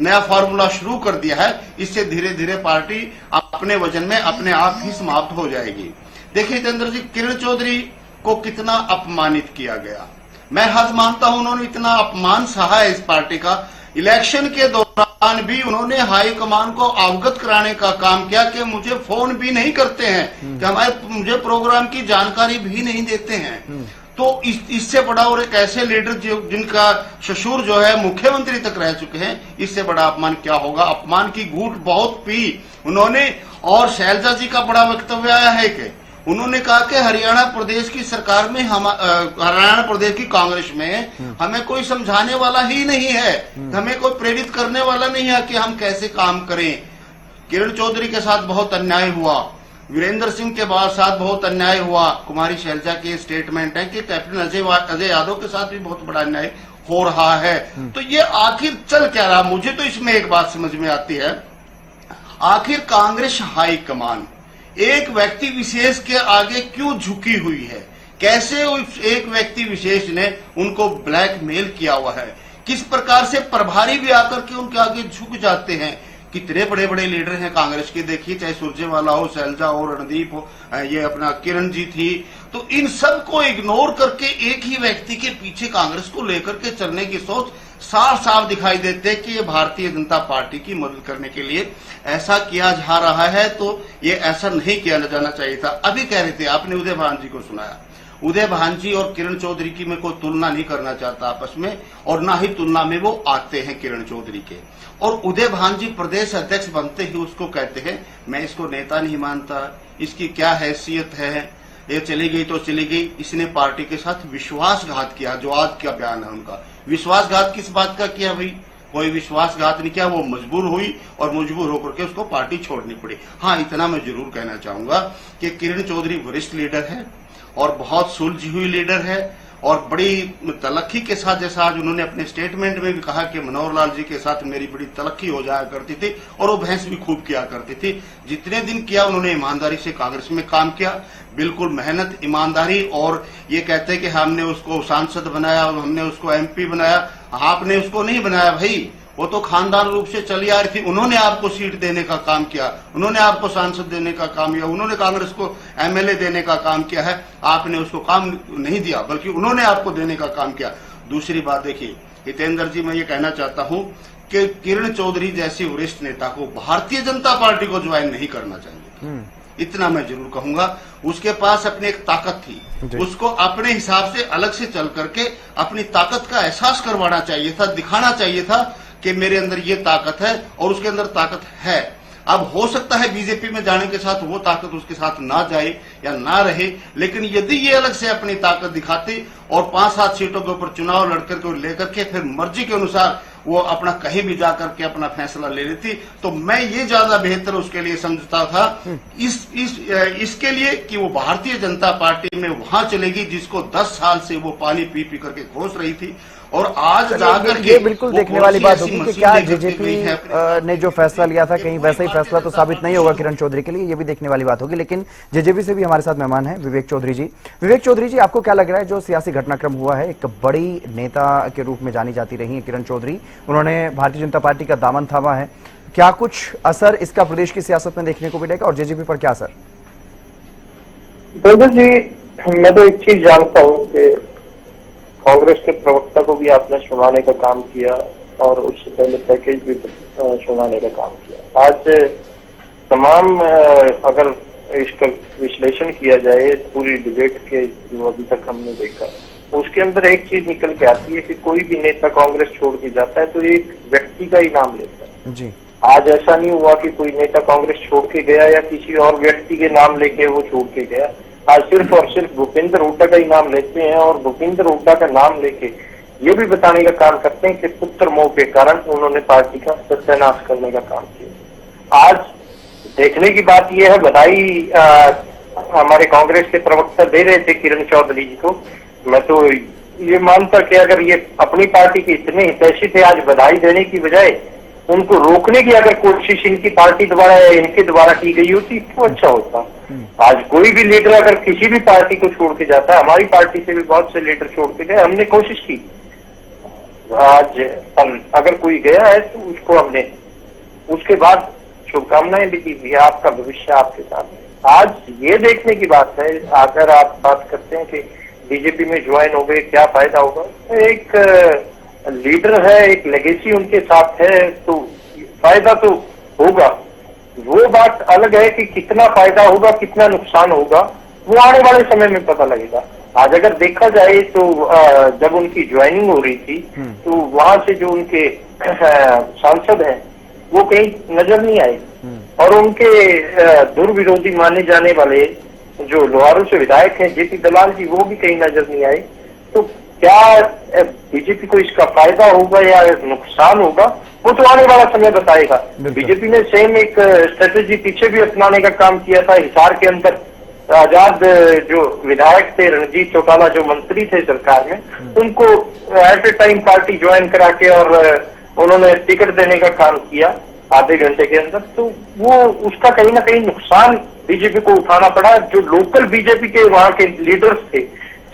नया फार्मूला शुरू कर दिया है, इससे धीरे धीरे पार्टी अपने वजन में अपने आप ही समाप्त हो जाएगी। देखिए जितेंद्र जी, किरण चौधरी को कितना अपमानित किया गया। मैं हद मानता हूं उन्होंने इतना अपमान सहा है इस पार्टी का। इलेक्शन के दौरान भी उन्होंने हाईकमान को अवगत कराने का काम किया कि मुझे फोन भी नहीं करते हैं, कि मुझे प्रोग्राम की जानकारी भी नहीं देते हैं। तो इससे बड़ा और एक ऐसे लीडर जिनका ससुर जो है मुख्यमंत्री तक रह चुके हैं, इससे बड़ा अपमान क्या होगा। अपमान की घूंट बहुत पी उन्होंने। और शैलजा जी का बड़ा वक्तव्य आया है कि उन्होंने कहा कि हरियाणा प्रदेश की सरकार में हरियाणा प्रदेश की कांग्रेस में हमें कोई समझाने वाला ही नहीं है, हमें कोई प्रेरित करने वाला नहीं है कि हम कैसे काम करें। किरण चौधरी के साथ बहुत अन्याय हुआ, वीरेंद्र सिंह के साथ बहुत अन्याय हुआ। कुमारी शैलजा के स्टेटमेंट है कि कैप्टन अजय यादव के साथ भी बहुत बड़ा अन्याय हो रहा है। तो ये आखिर चल क्या रहा, मुझे तो इसमें एक बात समझ में आती है, आखिर कांग्रेस हाईकमान एक व्यक्ति विशेष के आगे क्यों झुकी हुई है। कैसे उस एक व्यक्ति विशेष ने उनको ब्लैकमेल किया हुआ है, किस प्रकार से प्रभारी भी आकर के उनके आगे झुक जाते हैं। कितने बड़े बड़े लीडर हैं कांग्रेस के, देखिए चाहे सुरजेवाला हो, शैलजा हो, रणदीप हो, ये अपना किरण जी थी। तो इन सब को इग्नोर करके एक ही व्यक्ति के पीछे कांग्रेस को लेकर के चलने की सोच साफ साफ दिखाई देते हैं कि ये भारतीय जनता पार्टी की मदद करने के लिए ऐसा किया जा रहा है। तो ये ऐसा नहीं किया जाना चाहिए था। अभी कह रहे थे आपने उदय भान जी को सुनाया, उदय भान जी और किरण चौधरी की मैं कोई तुलना नहीं करना चाहता आपस में, और ना ही तुलना में वो आते हैं किरण चौधरी के। और उदय भान जी प्रदेश अध्यक्ष बनते ही उसको कहते हैं मैं इसको नेता नहीं मानता, इसकी क्या हैसियत है, ये चली गई तो चली गई। इसने पार्टी के साथ विश्वासघात किया, जो आज का बयान है उनका। विश्वासघात किस बात का किया भाई? कोई विश्वासघात नहीं किया, वो मजबूर हुई और मजबूर होकर के उसको पार्टी छोड़नी पड़ी। हाँ, इतना मैं जरूर कहना चाहूंगा कि किरण चौधरी वरिष्ठ लीडर है और बहुत सुलझी हुई लीडर है, और बड़ी तलखी के साथ, जैसा आज उन्होंने अपने स्टेटमेंट में भी कहा कि मनोहर लाल जी के साथ मेरी बड़ी तलखी हो जाया करती थी और वो बहस भी खूब किया करती थी। जितने दिन किया उन्होंने ईमानदारी से कांग्रेस में काम किया, बिल्कुल मेहनत, ईमानदारी। और ये कहते हैं कि हमने उसको सांसद बनाया और हमने उसको एमपी बनाया। आपने उसको नहीं बनाया भाई, वो तो खानदान रूप से चली आ रही थी। उन्होंने आपको सीट देने का काम किया, उन्होंने आपको सांसद देने का काम किया, उन्होंने कांग्रेस को एमएलए देने का काम किया है। आपने उसको काम नहीं दिया, बल्कि उन्होंने आपको देने का काम किया। दूसरी बात देखिए हितेंद्र जी, मैं ये कहना चाहता हूं कि किरण चौधरी जैसी वरिष्ठ नेता को भारतीय जनता पार्टी को ज्वाइन नहीं करना चाहिए, इतना मैं जरूर कहूंगा। उसके पास अपनी एक ताकत थी, उसको अपने हिसाब से अलग से चल करके अपनी ताकत का एहसास करवाना चाहिए था, दिखाना चाहिए था कि मेरे अंदर ये ताकत है और उसके अंदर ताकत है। अब हो सकता है बीजेपी में जाने के साथ वो ताकत उसके साथ ना जाए या ना रहे, लेकिन यदि ये अलग से अपनी ताकत दिखाती और 5-7 सीटों के ऊपर चुनाव लड़कर के लेकर के फिर मर्जी के अनुसार वो अपना कहीं भी जाकर के अपना फैसला ले लेती, तो मैं ये ज्यादा बेहतर उसके लिए समझता था इसके लिए कि वो भारतीय जनता पार्टी में वहां चलेगी जिसको 10 साल से वो पानी पी पी करके घोष रही थी। और आज जाकर ये बिल्कुल देखने वाली बात होगी कि क्या जेजेपी ने जो फैसला लिया था कहीं वैसा ही फैसला तो साबित नहीं होगा किरण चौधरी के लिए, ये भी देखने वाली बात होगी। लेकिन जेजेपी से भी हमारे साथ मेहमान हैं विवेक चौधरी जी। विवेक चौधरी जी, आपको क्या लग रहा है जो सियासी घटनाक्रम हुआ है, एक बड़ी नेता के रूप में जानी जाती रही है किरण चौधरी, उन्होंने भारतीय जनता पार्टी का दामन थामा है, क्या कुछ असर इसका प्रदेश की सियासत में देखने को मिलेगा और जेजेपी पर क्या असर? जी, मैं तो एक चीज जानता हूँ कि कांग्रेस के प्रवक्ता को भी आपने सुनाने का काम किया और उससे पहले पैकेज भी सुनाने का काम किया। आज तमाम अगर इसका विश्लेषण किया जाए पूरी डिबेट के जो अभी तक हमने देखा, उसके अंदर एक चीज निकल के आती है कि कोई भी नेता कांग्रेस छोड़ के जाता है तो एक व्यक्ति का ही नाम लेता है जी। आज ऐसा नहीं हुआ कि कोई नेता कांग्रेस छोड़ के गया या किसी और व्यक्ति के नाम लेके वो छोड़ के गया। आज सिर्फ और सिर्फ भूपेंद्र हुड्डा का ही नाम लेते हैं और भूपेंद्र हुड्डा का नाम लेके ये भी बताने का काम करते हैं कि पुत्र मोह के कारण उन्होंने पार्टी का सत्यानाश करने का काम किया। आज देखने की बात यह है, बधाई हमारे कांग्रेस के प्रवक्ता दे रहे थे किरण चौधरी जी को, मैं तो ये मानता कि अगर ये अपनी पार्टी के इतने हितैषी थे, आज बधाई देने की बजाय उनको रोकने की अगर कोशिश इनकी पार्टी द्वारा या इनके द्वारा की गई होती तो अच्छा होता। आज कोई भी लीडर अगर किसी भी पार्टी को छोड़ के जाता है, हमारी पार्टी से भी बहुत से लीडर छोड़ के गए, हमने कोशिश की। आज अगर कोई गया है तो उसको हमने उसके बाद शुभकामनाएं भी दी है, आपका भविष्य आपके साथ है। आज ये देखने की बात है, अगर आप बात करते हैं कि बीजेपी में ज्वाइन हो गए क्या फायदा होगा, एक लीडर है, एक लेगेसी उनके साथ है तो फायदा तो होगा। वो बात अलग है कि कितना फायदा होगा कितना नुकसान होगा वो आने वाले समय में पता लगेगा। आज अगर देखा जाए तो जब उनकी ज्वाइनिंग हो रही थी तो वहां से जो उनके सांसद हैं वो कहीं नजर नहीं आए, और उनके दुर्विरोधी माने जाने वाले जो लोहारू से विधायक हैं जेपी दलाल जी, वो भी कहीं नजर नहीं आए। तो क्या बीजेपी को इसका फायदा होगा या नुकसान होगा वो तो आने वाला समय बताएगा। बीजेपी ने सेम एक स्ट्रेटेजी पीछे भी अपनाने का काम किया था। हिसार के अंदर आजाद जो विधायक थे, रणजीत चौटाला जो मंत्री थे सरकार में, उनको at a time party join करा के और उन्होंने टिकट देने का काम किया आधे घंटे के अंदर। तो वो उसका कहीं ना कहीं नुकसान बीजेपी को उठाना पड़ा। जो लोकल बीजेपी के वहां के लीडर्स थे,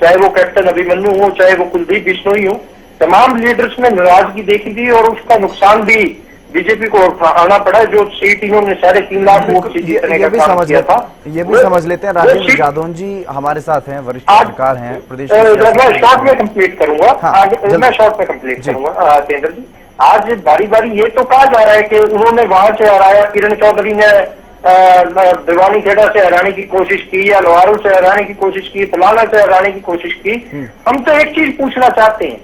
चाहे वो कैप्टन अभिमन्यु हो, चाहे वो कुलदीप बिश्नोई हो, तमाम लीडर्स में नाराजगी देखी थी और उसका नुकसान भी बीजेपी को उठाना पड़ा। जो सीट इन्होंने 3.5 लाख वोट से जीतने का काम किया था, ये भी समझ लेते हैं। राजेंद्र जादौन जी हमारे साथ हैं, वरिष्ठ पत्रकार हैं प्रदेश। मैं शॉर्ट में कंप्लीट करूंगा, मैं शॉर्ट में कंप्लीट करूंगा केंद्र जी। आज बारी बारी ये तो कहा जा रहा है कि उन्होंने वहां से हराया, किरण चौधरी ने दिवानी खेड़ा से हराने की कोशिश की या लोहारू से हराने की कोशिश की, फलाना से हराने की कोशिश की। हम तो एक चीज पूछना चाहते हैं,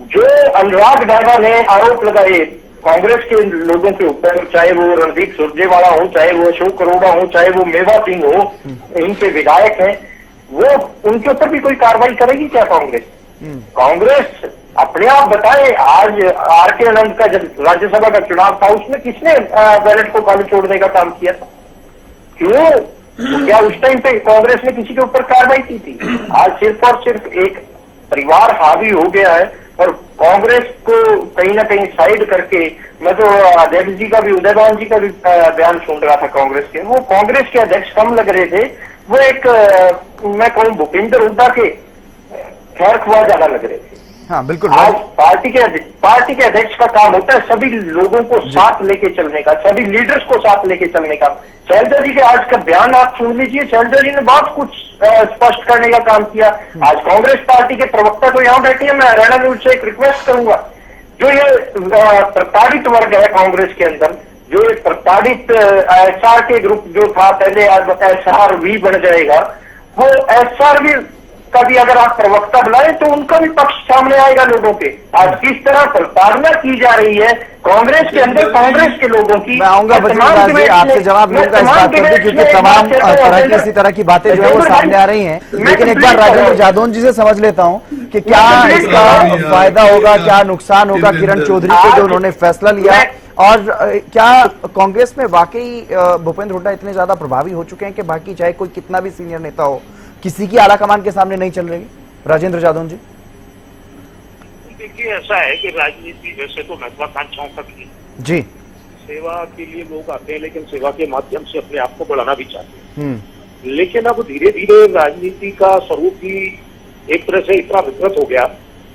जो अनुराग ढाबा ने आरोप लगाए कांग्रेस के लोगों के ऊपर, चाहे वो रणदीप सुरजेवाला हो, चाहे वो अशोक अरोड़ा हो, चाहे वो मेवा सिंह हो, इनके विधायक हैं, वो उनके ऊपर भी कोई कार्रवाई करेगी क्या कांग्रेस? कांग्रेस अपने आप बताए। आज आर.के. आनंद का जब राज्यसभा का चुनाव था उसमें किसने बैलेट को खाली छोड़ने का काम किया था? क्यों? तो क्या उस टाइम पे कांग्रेस ने किसी के ऊपर कार्रवाई की थी? आज सिर्फ और सिर्फ एक परिवार हावी हो गया है और कांग्रेस को कहीं ना कहीं साइड करके, मैं तो अध्यक्ष जी का भी, उदयभान जी का भी बयान सुन रहा था कांग्रेस के, वो कांग्रेस के अध्यक्ष कम लग रहे थे, वो एक मैं कहूँ भूपेंद्र हुड्डा के खैर खुआ ज्यादा लग रहे थे। हाँ बिल्कुल। आज पार्टी के अध्यक्ष का काम होता है सभी लोगों को साथ लेके चलने का, सभी लीडर्स को साथ लेके चलने का। शैलजा जी के आज का बयान आप सुन लीजिए, शैलजा जी ने बहुत कुछ स्पष्ट करने का काम किया। आज कांग्रेस पार्टी के प्रवक्ता तो यहाँ बैठे हैं, मैं हरियाणा न्यूज से एक रिक्वेस्ट करूंगा, जो ये प्रताड़ित वर्ग है कांग्रेस के अंदर, जो ये प्रताड़ित एसआर के ग्रुप जो था पहले, आज एसआर भी बन जाएगा, वो एसआर भी कभी अगर आप प्रवक्ता बुलाए तो उनका भी पक्ष सामने आएगा लोगों के। आज किस तरह प्रताड़ना की जा रही है कांग्रेस के अंदर, कांग्रेस के लोगों की। मैं आऊंगा आपसे जवाब लूंगा इस बात पर, क्योंकि तमाम तरह की इसी तरह की बातें जो है वो सामने आ रही हैं। लेकिन एक बार राजेंद्र जादौन जी से समझ लेता हूं कि क्या इसका फायदा होगा, क्या नुकसान होगा किरण चौधरी को जो उन्होंने फैसला लिया, और क्या कांग्रेस में वाकई भूपेंद्र हुड्डा इतने ज्यादा प्रभावी हो चुके हैं कि बाकी चाहे कोई कितना भी सीनियर नेता हो, किसी की आला कमान के सामने नहीं चल रही? राजेंद्र जादौन जी देखिए, ऐसा है कि राजनीति वैसे तो महत्वाकांक्षाओं का भी जी, सेवा के लिए लोग आते हैं, लेकिन सेवा के माध्यम से अपने आप को बढ़ाना भी चाहते हैं। लेकिन अब धीरे धीरे राजनीति का स्वरूप ही एक तरह से इतना विकृत हो गया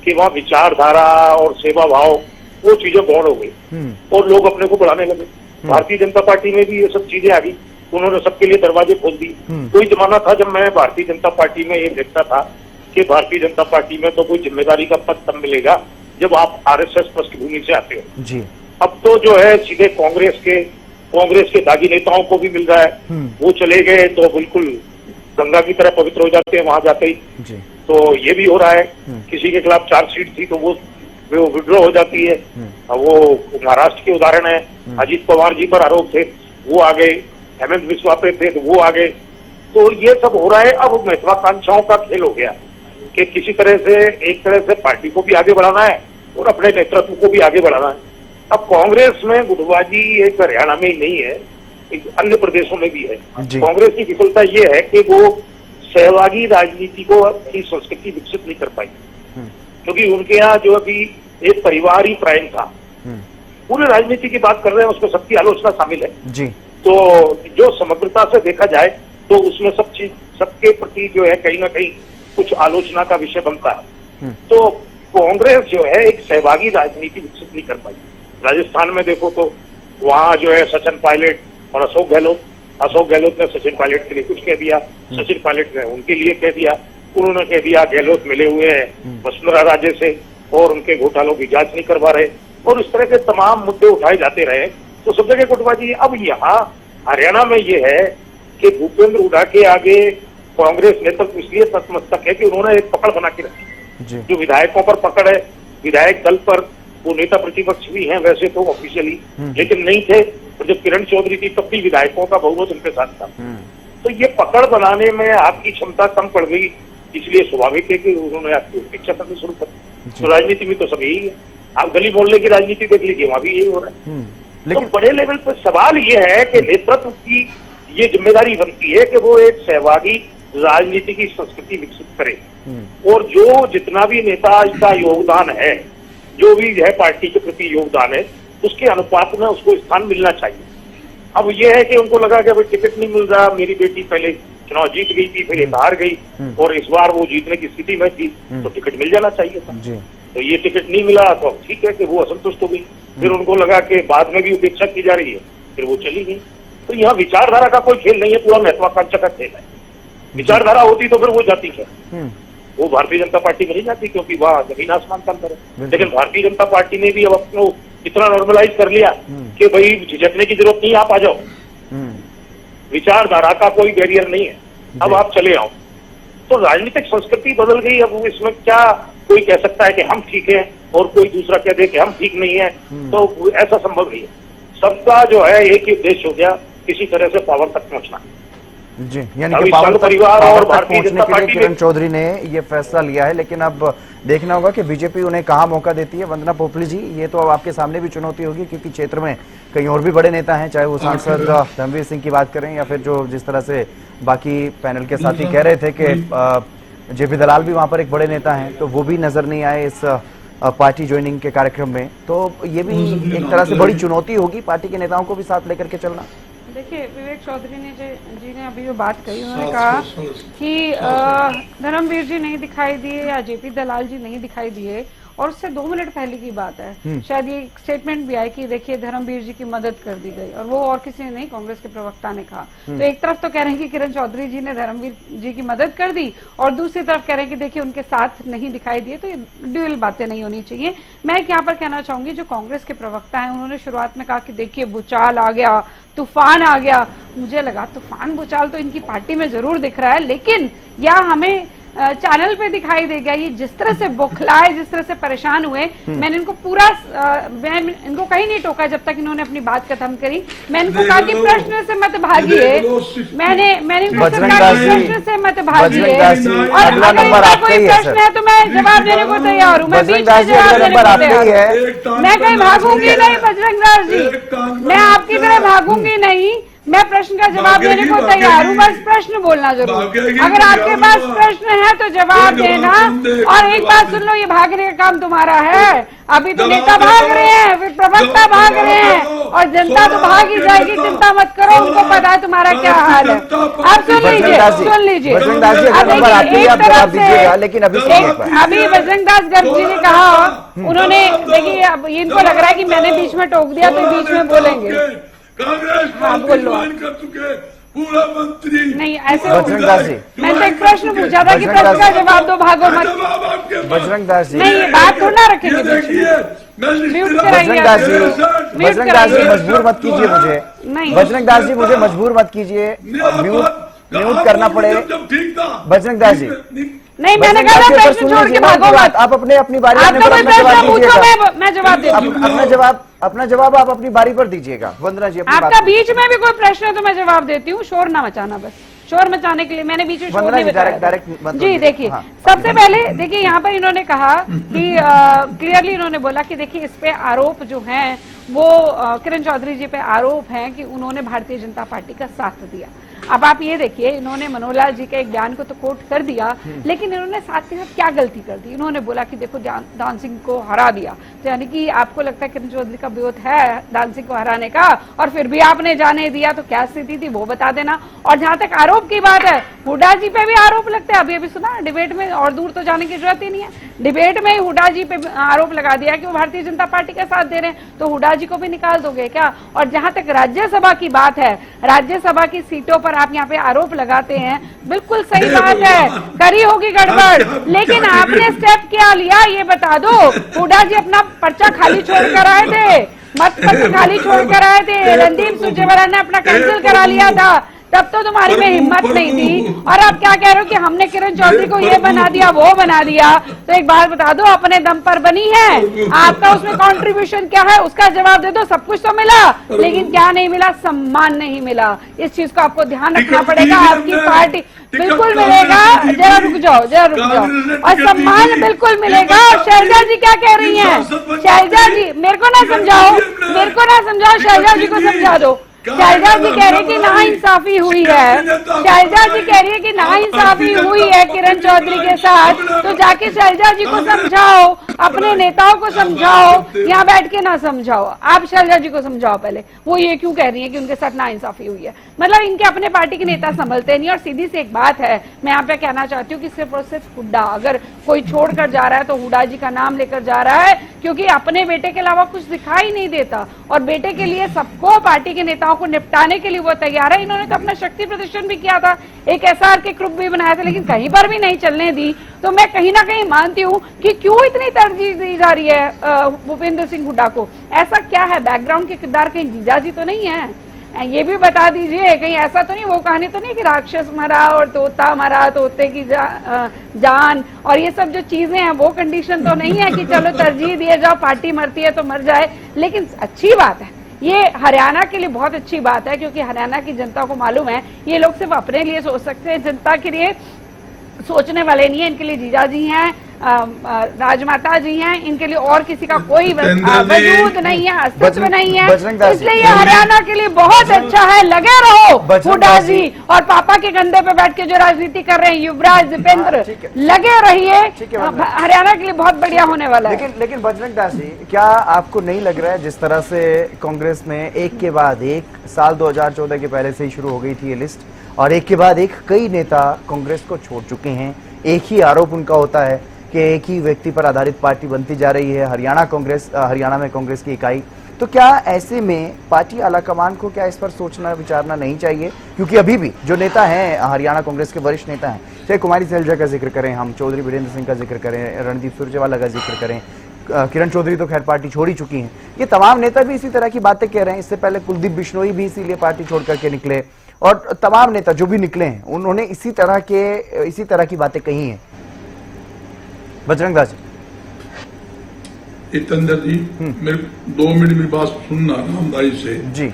कि वहाँ विचारधारा और सेवा भाव वो चीजें गौण हो गई और लोग अपने को बढ़ाने लगे। भारतीय जनता पार्टी में भी ये सब चीजें आ गई, उन्होंने सबके लिए दरवाजे खोल दिए। कोई जमाना था जब मैं भारतीय जनता पार्टी में ये देखता था कि भारतीय जनता पार्टी में तो कोई जिम्मेदारी का पद तब मिलेगा जब आप आरएसएस पृष्ठभूमि से आते हो जी। अब तो जो है सीधे कांग्रेस के दागी नेताओं को भी मिल रहा है। वो चले गए तो बिल्कुल गंगा की तरह पवित्र हो जाते हैं वहां जाते ही जी। तो ये भी हो रहा है। किसी के खिलाफ चार्जशीट थी तो वो विड्रॉ हो जाती है। वो महाराष्ट्र के उदाहरण है, अजीत पवार जी पर आरोप थे, वो आ गए, हेमंत बिस्वा पे थे तो वो आ गए। तो ये सब हो रहा है। अब महत्वाकांक्षाओं का खेल हो गया कि किसी तरह से एक तरह से पार्टी को भी आगे बढ़ाना है और अपने नेतृत्व को भी आगे बढ़ाना है। अब कांग्रेस में गुटबाजी एक हरियाणा में ही नहीं है, एक अन्य प्रदेशों में भी है। कांग्रेस की विफलता ये है कि वो सहभागी राजनीति को की संस्कृति विकसित नहीं कर पाई, क्योंकि उनके यहाँ जो अभी एक परिवार ही प्राइम था। पूरे राजनीति की बात कर रहे हैं, उसमें सबकी आलोचना शामिल है जी। तो जो समग्रता से देखा जाए तो उसमें सब चीज सबके प्रति जो है कहीं ना कहीं कुछ आलोचना का विषय बनता है। तो कांग्रेस जो है एक सहभागी राजनीति विकसित नहीं कर पाई। राजस्थान में देखो तो वहां जो है सचिन पायलट और अशोक गहलोत ने सचिन पायलट के लिए कुछ कह दिया, सचिन पायलट ने उनके लिए कह दिया, उन्होंने कह दिया गहलोत मिले हुए हैं वसुंधरा राजे से और उनके घोटालों की जांच नहीं करवा रहे, और इस तरह के तमाम मुद्दे उठाए जाते रहे। तो सब जगह गुटबाजी। अब यहाँ हरियाणा में ये है कि भूपेंद्र हुड्डा के आगे कांग्रेस नेतृत्व इसलिए नतमस्तक है कि उन्होंने एक पकड़ बना के रखी। जो विधायकों पर पकड़ है, विधायक दल पर वो नेता प्रतिपक्ष भी हैं वैसे तो ऑफिशियली, लेकिन नहीं थे। और जब किरण चौधरी थी तब भी विधायकों का बहुमत उनके साथ था। तो ये पकड़ बनाने में आपकी क्षमता कम पड़ गई, इसलिए स्वाभाविक है कि उन्होंने आपकी उपेक्षा करनी शुरू कर दी। तो राजनीति में तो सब यही है। आप गली मोहल्ले की राजनीति देख लीजिए, वहां भी यही हो रहा है। तो बड़े लेवल पर सवाल ये है कि नेतृत्व की ये जिम्मेदारी बनती है कि वो एक सहभागी राजनीति की संस्कृति विकसित करे, और जो जितना भी नेता का योगदान है, जो भी है पार्टी के प्रति योगदान है, उसके अनुपात में उसको स्थान मिलना चाहिए। अब ये है कि उनको लगा कि अभी टिकट नहीं मिल रहा, मेरी बेटी पहले चुनाव जीत गई थी, फिर हार गई और इस बार वो जीतने की स्थिति में थी, तो टिकट मिल जाना चाहिए था। तो ये टिकट नहीं मिला तो ठीक है कि वो असंतुष्ट हो गई। फिर उनको लगा कि बाद में भी उपेक्षा की जा रही है, फिर वो चली गई। तो यहाँ विचारधारा का कोई खेल नहीं है, पूरा महत्वाकांक्षा का खेल है। विचारधारा होती तो फिर वो जाती है, वो भारतीय जनता पार्टी में नहीं जाती, क्योंकि वहाँ जमीन आसमान का अंतर है। लेकिन भारतीय जनता पार्टी ने भी अब अपने इतना नॉर्मलाइज कर लिया कि भाई झिझकने की जरूरत नहीं, आप आ जाओ, विचारधारा का कोई बैरियर नहीं है, अब आप चले आओ। तो राजनीतिक संस्कृति बदल गई। अब इसमें क्या कोई कह सकता है कि हम ठीक है और कोई दूसरा कह दे कि हम ठीक नहीं है, तो ऐसा संभव नहीं है। सबका जो है एक ही उद्देश्य हो गया, किसी तरह से पावर तक पहुंचना। जी, यानी कि पावर परिवार और भारतीय पहुंचने जनता के लिए पार्टी किरण चौधरी ने ये फैसला लिया है। लेकिन अब देखना होगा कि बीजेपी उन्हें कहाँ मौका देती है। वंदना पोपली जी, ये तो अब आपके सामने भी चुनौती होगी, क्योंकि क्षेत्र में कई और भी बड़े नेता हैं, चाहे वो सांसद धर्मवीर सिंह की बात करें या फिर जो जिस तरह से बाकी पैनल के साथी कह रहे थे कि जेपी दलाल भी वहां पर एक बड़े नेता हैं, तो वो भी नजर नहीं आए इस पार्टी ज्वाइनिंग के कार्यक्रम में। तो ये भी एक तरह से बड़ी चुनौती होगी पार्टी के नेताओं को भी साथ लेकर के चलना। देखिए, विवेक चौधरी जी ने अभी जो बात कही, उन्होंने कहा कि धर्मवीर जी नहीं दिखाई दिए या जेपी दलाल जी नहीं दिखाई दिए, और उससे 2 मिनट पहले की बात है, शायद ये स्टेटमेंट भी आया कि देखिए धर्मवीर जी की मदद कर दी गई, और वो और किसी ने नहीं, कांग्रेस के प्रवक्ता ने कहा। तो एक तरफ तो कह रहे हैं कि किरण चौधरी जी ने धर्मवीर जी की मदद कर दी, और दूसरी तरफ कह रहे हैं कि देखिए उनके साथ नहीं दिखाई दिए। तो ये ड्यूअल बातें नहीं होनी चाहिए। मैं यहाँ पर कहना चाहूंगी, जो कांग्रेस के प्रवक्ता है, उन्होंने शुरुआत में कहा कि देखिए भूचाल आ गया, तूफान आ गया। मुझे लगा तूफान भूचाल तो इनकी पार्टी में जरूर दिख रहा है, लेकिन या हमें चैनल पे दिखाई देगा। ये जिस तरह से बौखलाए, जिस तरह से परेशान हुए, मैंने इनको पूरा मैं इनको कहीं नहीं टोका जब तक इन्होंने अपनी बात खत्म करी। मैं इनको कहा कि प्रश्न से मत भागिए, मैंने इनको कहा प्रश्न से मत भागिए, और अगर इनका कोई प्रश्न है तो मैं जवाब देने को तैयार हूँ। मैं बीच में जवाब देने को तैयार हूँ। मैं कहीं भागूंगी नहीं बजरंग दास जी, मैं आपकी तरह भागूंगी नहीं। मैं प्रश्न का जवाब देने को तैयार हूँ, बस प्रश्न बोलना जरूर। अगर आपके पास प्रश्न है तो जवाब देना। और एक बात सुन लो, ये भागने का काम तुम्हारा है। अभी तो नेता भाग रहे हैं, फिर प्रवक्ता भाग रहे हैं, और जनता तो भाग ही जाएगी, चिंता मत करो, उनको पता है तुम्हारा क्या हाल है। अब सुन लीजिए अभी बजरंग दास गर्ग जी ने कहा, उन्होंने देखिए अब इनको लग रहा है कि मैंने बीच में टोक दिया तो बीच में बोलेंगे। कांग्रेस कर चुके पूरा मंत्री नहीं, ऐसे मैंने एक प्रश्न पूछा था कि प्रश्न का जवाब दो, भागो मत। बजरंग दास जी नहीं, ये बात थोड़ा रखेंगे। बजरंग दास जी मजबूर मत कीजिए मुझे। नहीं, बजरंग दास जी मुझे मजबूर मत कीजिए, म्यूट करना पड़े। बजरंग दास जी नहीं, मैंने कहा प्रश्न छोड़ के भागो मत। आप अपनी बारी मैं जवाब दीजिएगा। अपना जवाब आप अपनी बारी पर दीजिएगा। वंदना जी, आपका बीच में भी कोई प्रश्न है तो मैं जवाब देती हूँ। शोर ना मचाना, बस शोर मचाने के लिए मैंने बीच में शोर नहीं मचाया। जी देखिए, सबसे पहले देखिए यहाँ पर इन्होंने कहा कि क्लियरली इन्होंने बोला कि देखिए इस पे आरोप जो हैं वो किरण चौधरी जी पे आरोप है कि उन्होंने भारतीय जनता पार्टी का साथ दिया। अब आप ये देखिए, इन्होंने मनोहर लाल जी के एक बयान को तो कोट कर दिया, लेकिन इन्होंने साथ के साथ क्या गलती कर दी? इन्होंने बोला कि देखो दान सिंह को हरा दिया, तो यानी कि आपको लगता है किरण चौधरी का विरोध है दान सिंह को हराने का, और फिर भी आपने जाने दिया, तो क्या स्थिति थी वो बता देना। और जहां तक आरोप की बात है, हुड्डा जी पे भी आरोप लगते हैं। अभी सुना डिबेट में, और दूर तो जाने की जरूरत ही नहीं है, डिबेट में हुड्डा जी पे आरोप लगा दिया कि वो भारतीय जनता पार्टी का साथ दे रहे हैं, तो हुड्डा जी को भी निकाल दोगे क्या? और जहां तक राज्यसभा की बात है, राज्यसभा की सीटों पर आप यहाँ पे आरोप लगाते हैं, बिल्कुल सही बात है, करी होगी गड़बड़, लेकिन आपने स्टेप क्या लिया ये बता दो। हुड्डा जी अपना पर्चा खाली छोड़कर आए थे, मत पत्र खाली छोड़कर आए थे, रणदीप सुरजेवाला ने अपना कैंसिल करा लिया था, तब तो तुम्हारी में हिम्मत नहीं थी। और आप क्या कह रहे हो कि हमने किरण चौधरी को ये बना दिया वो बना दिया? तो एक बात बता दो, अपने दम पर बनी है, आपका उसमें कंट्रीब्यूशन क्या है उसका जवाब दे दो। सब कुछ तो मिला, लेकिन क्या नहीं मिला? सम्मान नहीं मिला। इस चीज को आपको ध्यान रखना पड़ेगा। आपकी पार्टी बिल्कुल मिलेगा, जरा रुक जाओ, जरा रुक जाओ, और सम्मान बिल्कुल मिलेगा। शैलजा जी क्या कह रही हैं? शैलजा जी मेरे को ना समझाओ, मेरे को ना समझाओ, शैलजा जी को समझा दो। शैलजा जी कह रही है कि नाइंसाफी हुई है, शैलजा जी कह रही है कि नाइंसाफी हुई है किरण चौधरी के साथ, तो जाके शैलजा जी को समझाओ, अपने नेताओं को समझाओ, यहाँ बैठ के ना समझाओ। आप शैलजा जी को समझाओ पहले, वो ये क्यों कह रही है कि उनके साथ नाइंसाफी हुई है? मतलब इनके अपने पार्टी के नेता संभलते नहीं। और सीधी सी एक बात है, मैं यहाँ पे कहना चाहती हूँ कि सिर्फ और सिर्फ हुड्डा, अगर कोई छोड़कर जा रहा है तो हुड्डा जी का नाम लेकर जा रहा है, क्योंकि अपने बेटे के अलावा कुछ दिखाई नहीं देता, और बेटे के लिए सबको, पार्टी के नेताओं को निपटाने के लिए वो तैयार है। इन्होंने तो अपना शक्ति प्रदर्शन भी किया था, एक एसआर के ग्रुप भी बनाया था, लेकिन कहीं पर भी नहीं चलने दी। तो मैं कहीं ना कहीं मानती हूँ कि क्यों इतनी तरजीह दी जा रही है भूपेंद्र सिंह हुड्डा को। ऐसा क्या है बैकग्राउंड के किरदार? कहीं जीजाजी तो नहीं है? ये भी बता दीजिए, कहीं ऐसा तो नहीं, वो कहानी तो नहीं कि राक्षस मरा और तोता मरा, तोते की जान और ये सब जो चीजें हैं, वो कंडीशन तो नहीं है कि चलो तरजीह दिए जाओ, पार्टी मरती है तो मर जाए। लेकिन अच्छी बात है, ये हरियाणा के लिए बहुत अच्छी बात है, क्योंकि हरियाणा की जनता को मालूम है ये लोग सिर्फ अपने लिए सोच सकते हैं, जनता के लिए सोचने वाले नहीं है। इनके लिए जीजाजी हैं, राजमाता जी हैं, इनके लिए और किसी का कोई वजूद नहीं है, अस्तित्व नहीं है। इसलिए ये हरियाणा के लिए बहुत अच्छा है। लगे रहो हुड्डा जी, और पापा के कंधे पे बैठ के जो राजनीति कर रहे हैं युवराज दीपेंद्र, लगे रहिए, हरियाणा के लिए बहुत बढ़िया होने वाला है। लेकिन बजरंग दास जी, क्या आपको नहीं लग रहा है जिस तरह से कांग्रेस में एक के बाद एक, साल 2014 के पहले से ही शुरू हो गई थी ये लिस्ट, और एक के बाद एक कई नेता कांग्रेस को छोड़ चुके हैं, एक ही आरोप उनका होता है कि एक ही व्यक्ति पर आधारित पार्टी बनती जा रही है हरियाणा में कांग्रेस की इकाई। तो क्या ऐसे में पार्टी आलाकमान को क्या इस पर सोचना विचारना नहीं चाहिए? क्योंकि अभी भी जो नेता हैं हरियाणा कांग्रेस के वरिष्ठ नेता हैं, चाहे कुमारी सैलजा का जिक्र करें, हम चौधरी वीरेंद्र सिंह का जिक्र करें, रणदीप सुरजेवाला का जिक्र करें, किरण चौधरी तो खैर पार्टी छोड़ ही चुकी हैं, ये तमाम नेता भी इसी तरह की बातें कह रहे हैं। इससे पहले कुलदीप बिश्नोई भी इसीलिए पार्टी छोड़ करके निकले, और तमाम नेता जो भी निकले हैं उन्होंने इसी तरह की बातें कही हैं। बजरंग दास जितेंद्र जी, मेरे 2 मिनट मेरी बात सुनना रामदाई से जी।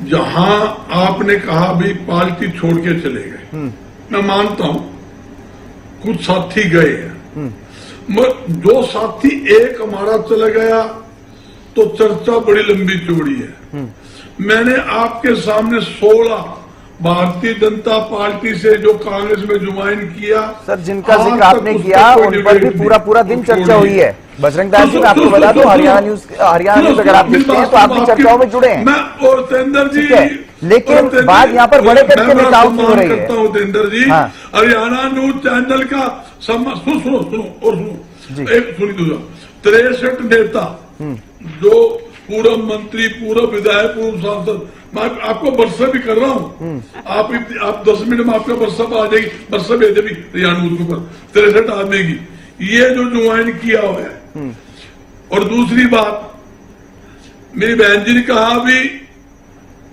जहां आपने कहा भी पार्टी छोड़ के चले गए, मैं मानता हूं कुछ साथी गए हैं, जो साथी एक हमारा चला गया तो चर्चा बड़ी लंबी चौड़ी है। मैंने आपके सामने 16 भारतीय जनता पार्टी से जो कांग्रेस में ज्वाइन किया, सर जिनका जिक्र आपने किया उन पर भी पूरा दिन चर्चा हुई है। बजरंग दास जी, मैं आपको बता दूं, हरियाणा न्यूज अगर आप देखते हैं तो आप भी चर्चाओं में जुड़े हैं। मैं और तेंदर जी, लेकिन बात यहाँ पर बड़े कद के नेताओं की हो रही है। तेंदर जी, हरियाणा न्यूज चैनल का सुनो एक सुनी दूसरा 63 नेता, जो पूर्व मंत्री, पूर्व विधायक, पूर्व सांसद, मैं आपको वर्षा भी कर रहा हूँ, आप 10 मिनट में आपका वर्षा आ जाएगी, वर्षा भेजे भी हरियाणा न्यूज के ऊपर 63 आदमी की, ये जो ज्वाइन किया हुआ है। और दूसरी बात, मेरी बहन जी ने कहा भी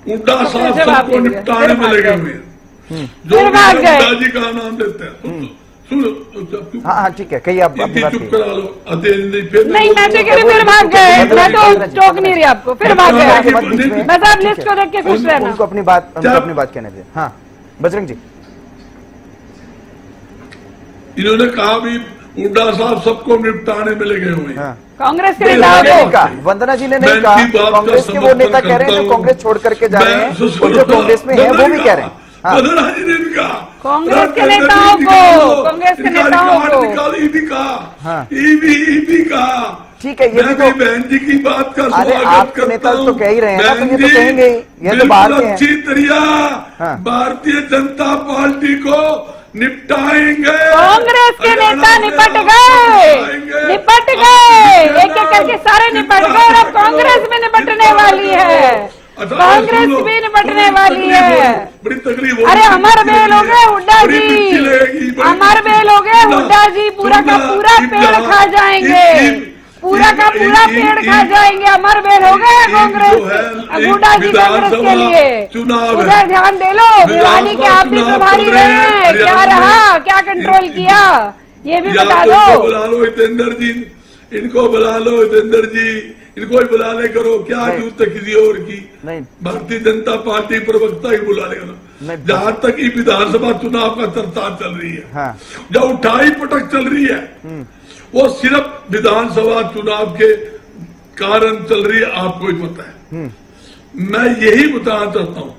हुड्डा साहब सबको निपटाने में लगे हुए हैं, जो हुड्डा जी का नाम देते हैं। हाँ ठीक है, कही आप चुप करा लो। नहीं, मैं तो कह रही फिर भाग गए, मैं तो टोक नहीं रही आपको, फिर भाग गए। बस आप लिस्ट को देख के खुश रहना। उनको अपनी बात कहने दें। हाँ बजरंग जी, इन्होंने कहा भी हुड्डा साहब सबको निपटाने में लगे हुए हैं। कांग्रेस के नेता, वंदना जी ने नहीं कहा, कांग्रेस के वो नेता कह रहे हैं जो कांग्रेस छोड़ करके जा रहे हैं, और जो कांग्रेस में है वो भी कह रहे हैं। वंदना जी ने भी कहा, कांग्रेस के नेताओं को, कांग्रेस के नेताओं को ईबी कहा, ईबी कहा। ठीक है, ये भी तो बहन जी की बात का अरे स्वागत आपके करता नेता हूं। तो कह ही रहे हैं ना, तो ये तो बहन जी, कहेंगे ही, ये तो बाहर के हैं। अच्छी तरह भारतीय जनता पार्टी को निपटाएंगे। कांग्रेस के नेता निपट गए, एक एक करके सारे निपट गए और अब कांग्रेस भी निपटने वाली है, कांग्रेस भी निपटने वाली है। बड़ी तकलीफ। अरे अमर बेल हो गए हुड्डा जी, अमर बेल हो गए हुड्डा जी, पूरा का पूरा पेड़ खा जाएंगे, पूरा का पूरा पेड़ खा जाएंगे, अमर बेल हो गए कांग्रेस, हुड्डा जी कांग्रेस के लिए। उधर ध्यान दे लो, भिवानी के आप भी प्रभारी रहे हैं, क्या रहा, क्या कंट्रोल किया, ये भी बता दो। बुला लो हितेंद्र जी, इनको बुला लो हितेंद्र जी, इनको ही बुलाने करो, क्या जरूरत है किसी और की। भारतीय जनता पार्टी प्रवक्ता ही बुलाने करो। जहां तक ये विधानसभा चुनाव का चर्चा चल रही है, जब उठाई पटक चल रही है, वो सिर्फ विधानसभा चुनाव के कारण चल रही है, आपको ही पता है। मैं यही बताना चाहता हूं,